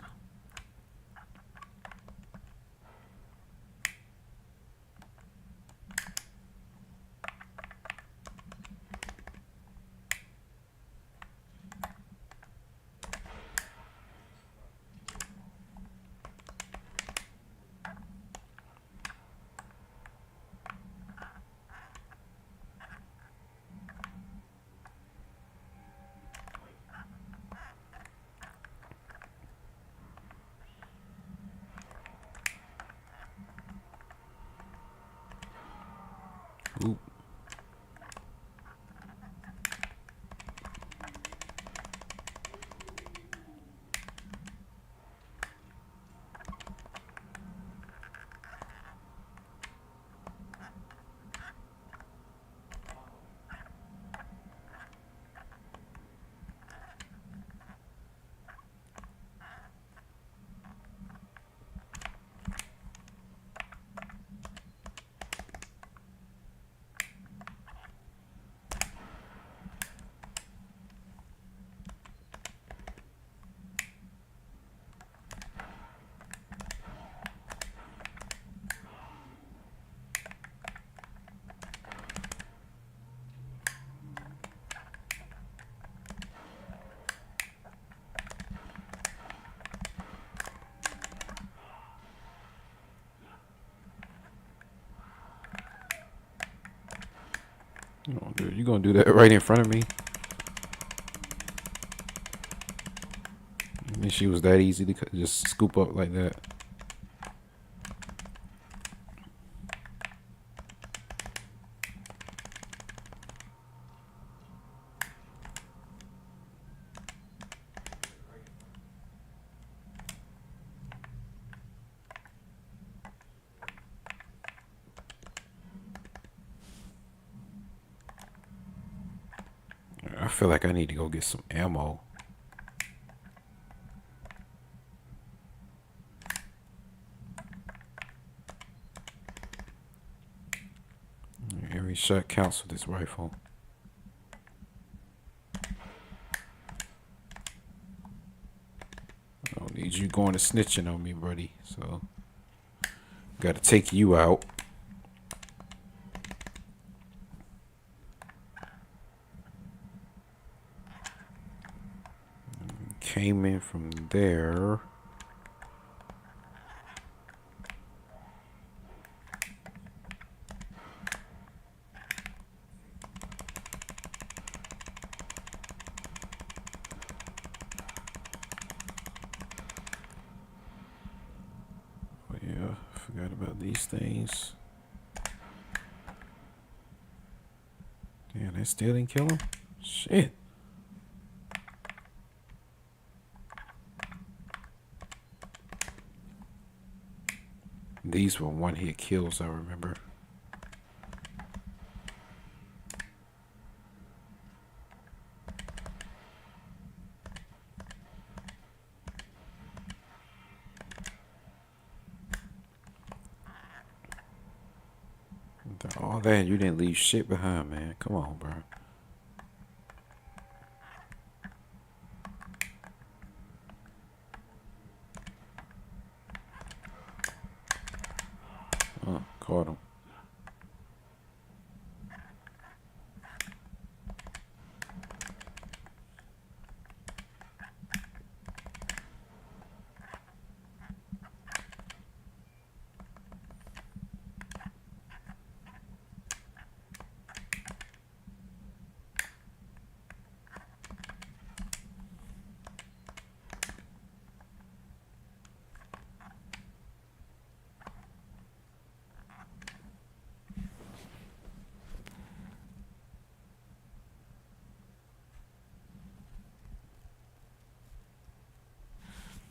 Oop. You gonna do that right in front of me? I mean, she was that easy to just scoop up like that. feel like I need to go get some ammo. Every shot counts with this rifle. I don't need you going to snitching on me, buddy. So, gotta take you out. Came in from there. Oh yeah, forgot about these things. Damn, that still didn't kill him? Shit. These were one-hit kills, I remember. All that, you didn't leave shit behind, man. Come on, bro. Oh, caught him.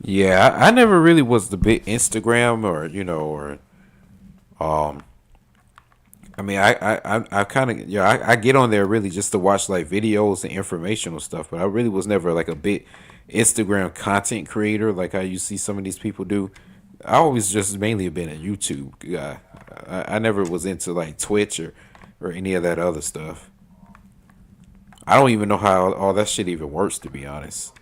Yeah, I never really was the big Instagram or um. I mean, I kind of I get on there really just to watch like videos and informational stuff, but I really was never like a big Instagram content creator like how you see some of these people do. I always just mainly have been a YouTube guy. I never was into like Twitch or any of that other stuff. I don't even know how all that shit even works, to be honest.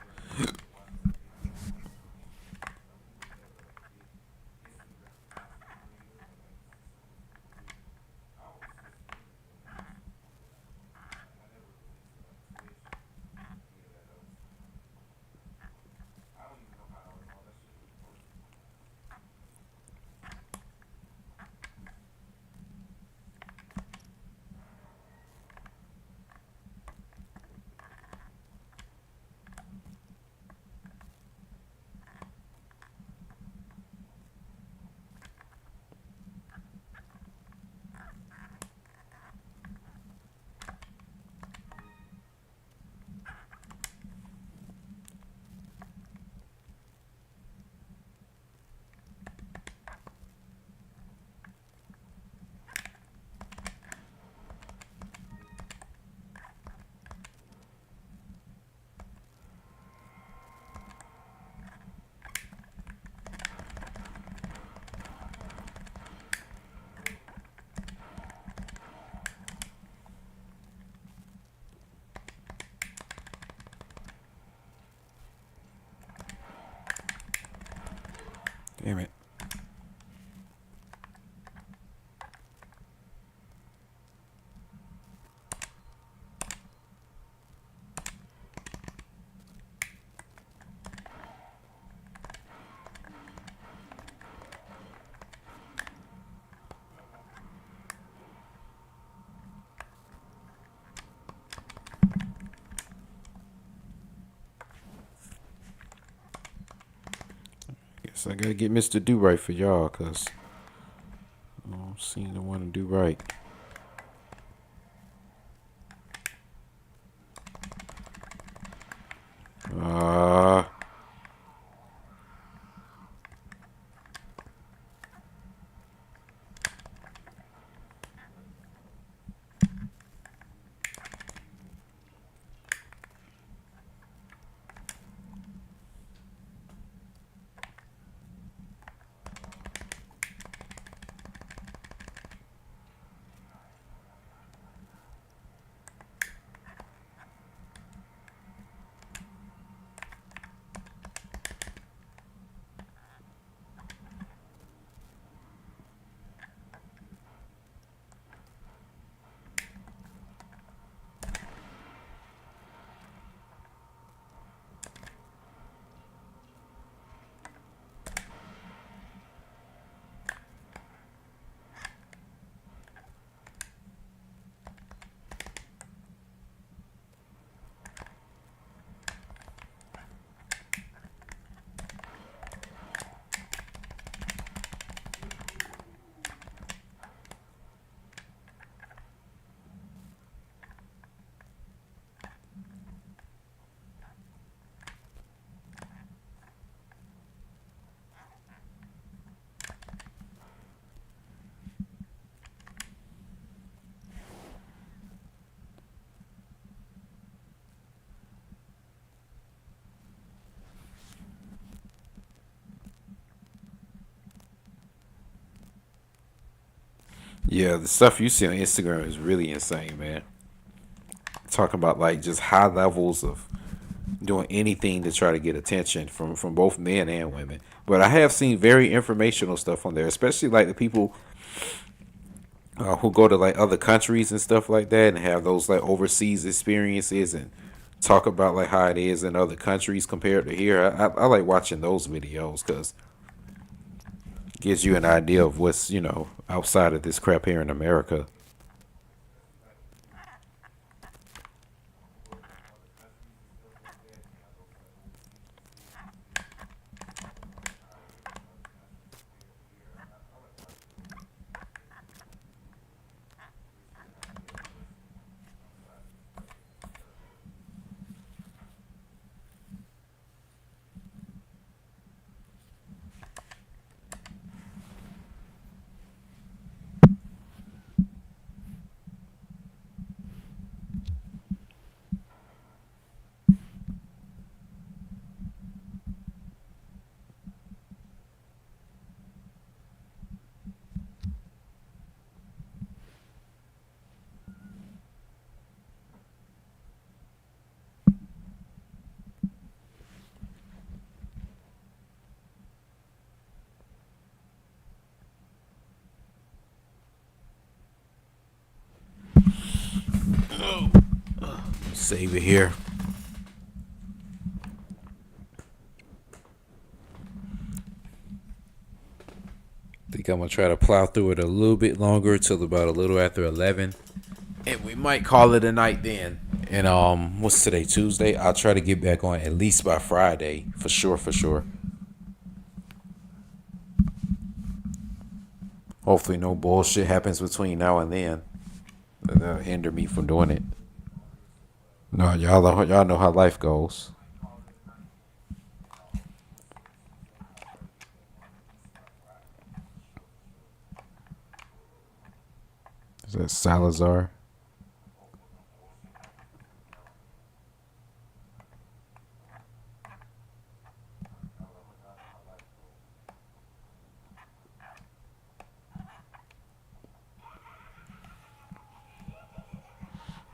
Damn it. Guess I gotta get Mr. Do Right for y'all, cause I don't seem to want to do right. Uh, Yeah, the stuff you see on Instagram is really insane, man. Talking about like just high levels of doing anything to try to get attention from both men and women. But I have seen very informational stuff on there, especially like the people who go to like other countries and stuff like that and have those like overseas experiences and talk about like how it is in other countries compared to here. I like watching those videos because it gives you an idea of what's outside of this crap here in America. Save it here. Think I'm gonna try to plow through it a little bit longer till about a little after 11, and we might call it a night then. And what's today? Tuesday. I'll try to get back on at least by Friday for sure. For sure. Hopefully, no bullshit happens between now and then that'll hinder me from doing it. No, y'all know how life goes. Is that Salazar?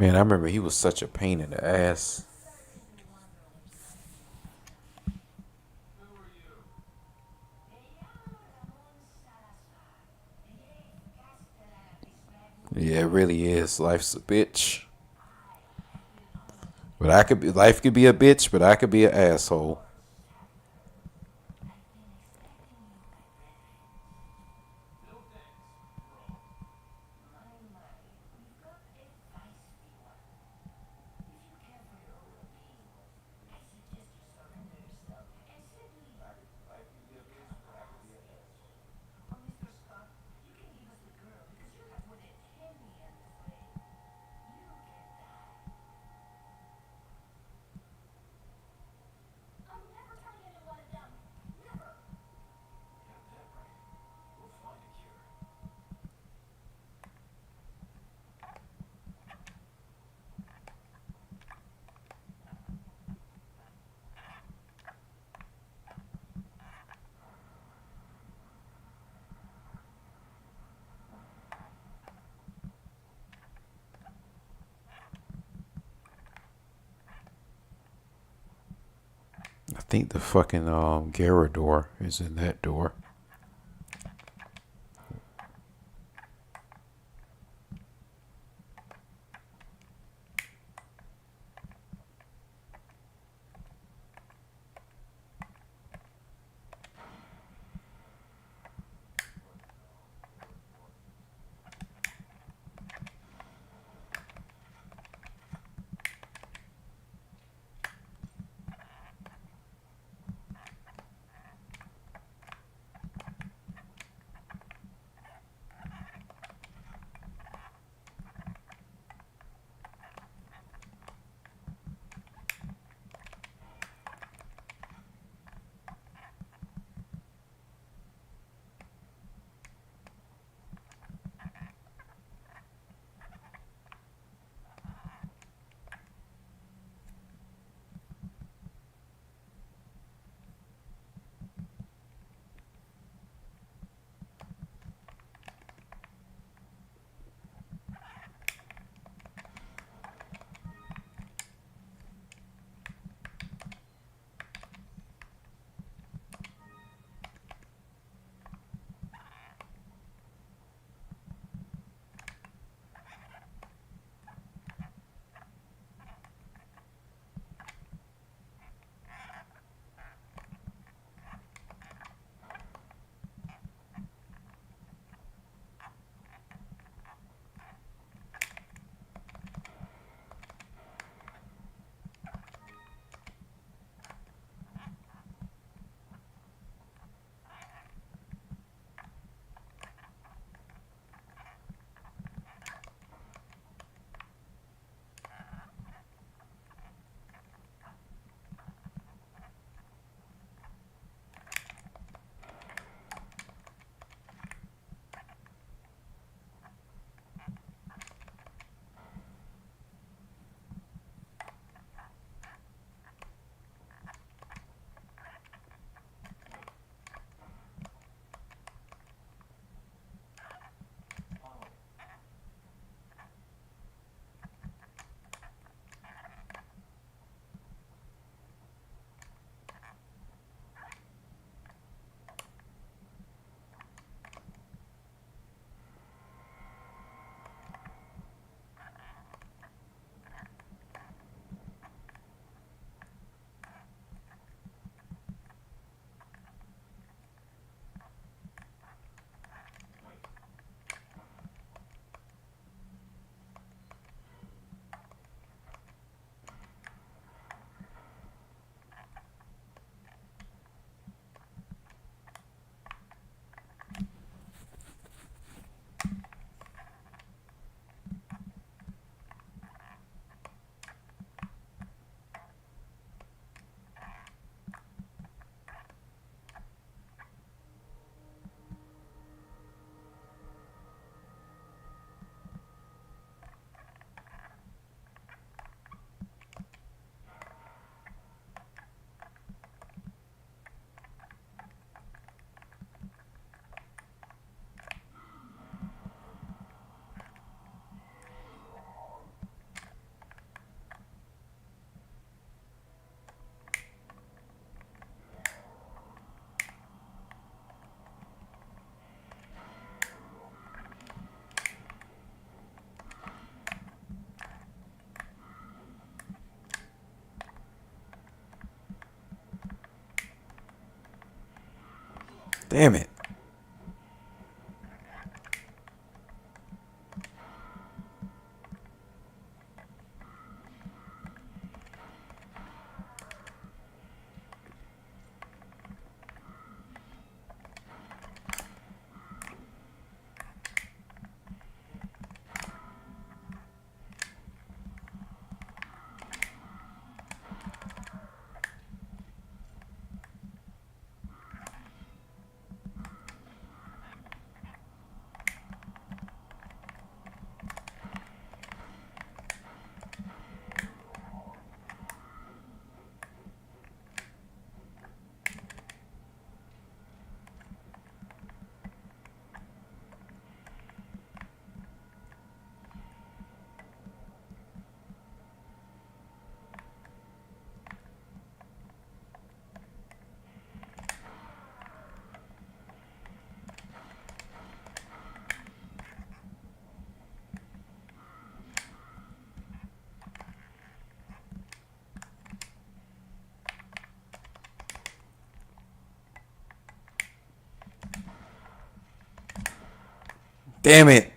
Man, I remember he was such a pain in the ass. Yeah, it really is. Life's a bitch. But I could be life could be a bitch, but I could be an asshole. I think the fucking Garador is in that door. Damn it. Damn it.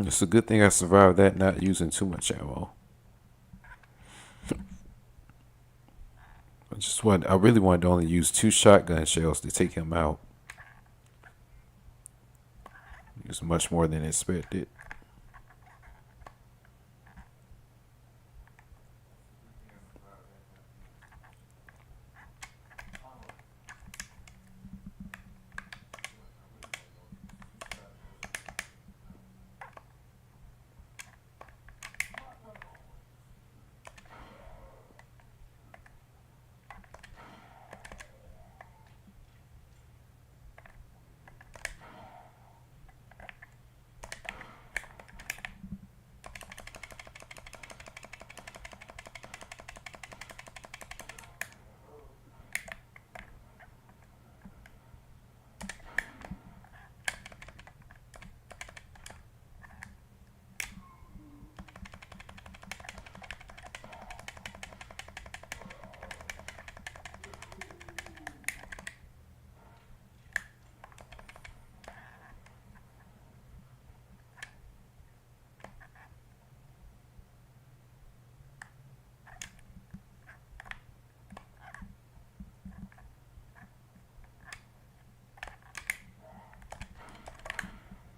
It's a good thing I survived that not using too much ammo. I really wanted to only use 2 shotgun shells to take him out. It was much more than expected.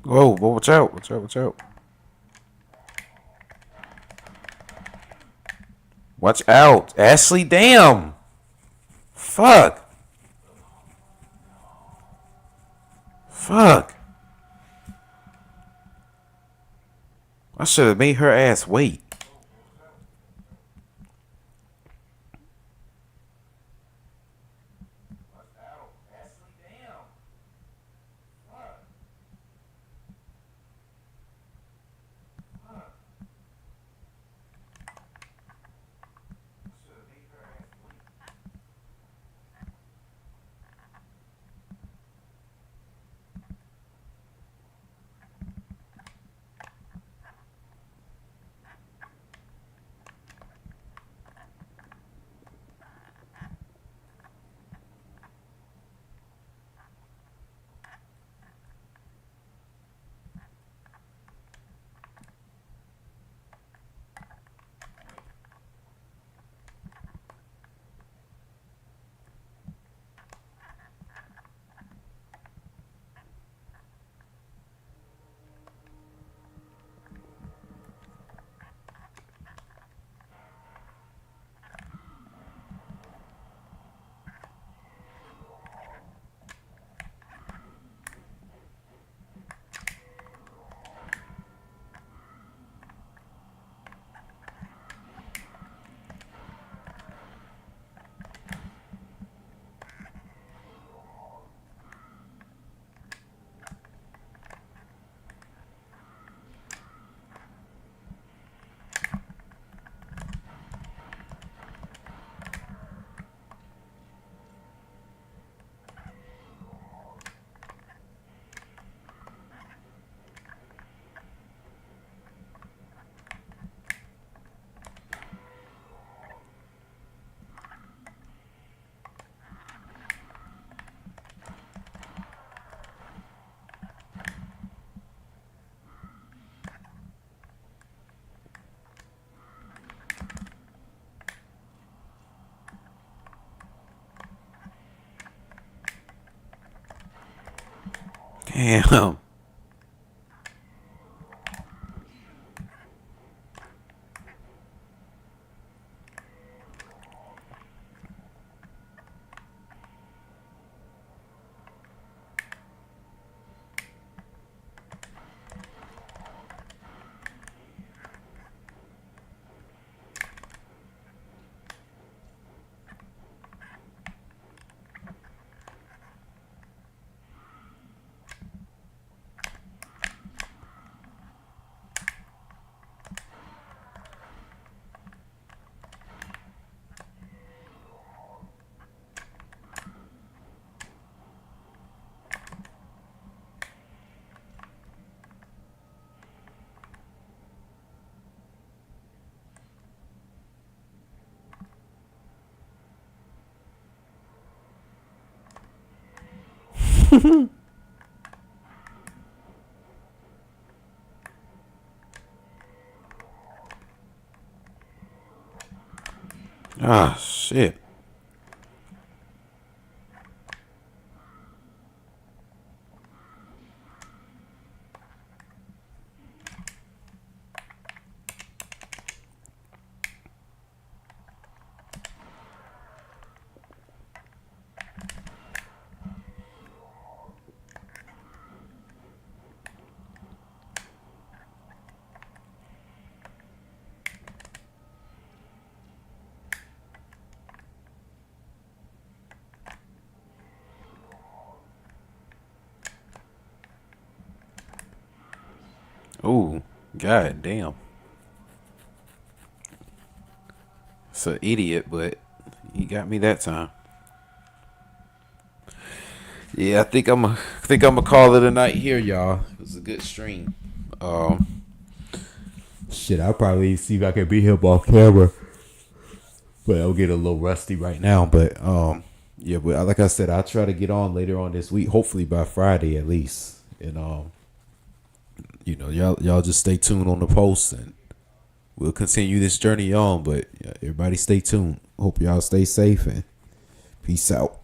Whoa, watch out, watch out, watch out. Watch out. Ashley, damn. Fuck. Fuck. I should have made her ass wait. Damn. Ah, shit. Ooh, god damn. It's an idiot, but he got me that time. Yeah, I think I'm gonna call it a night here, y'all. It was a good stream. Um, shit, I'll probably see if I can beat him off camera, but I'll get a little rusty right now. But yeah, but like I said, I'll try to get on later on this week, hopefully by Friday at least. And y'all just stay tuned on the post, and we'll continue this journey on. But yeah, everybody stay tuned. Hope y'all stay safe and peace out.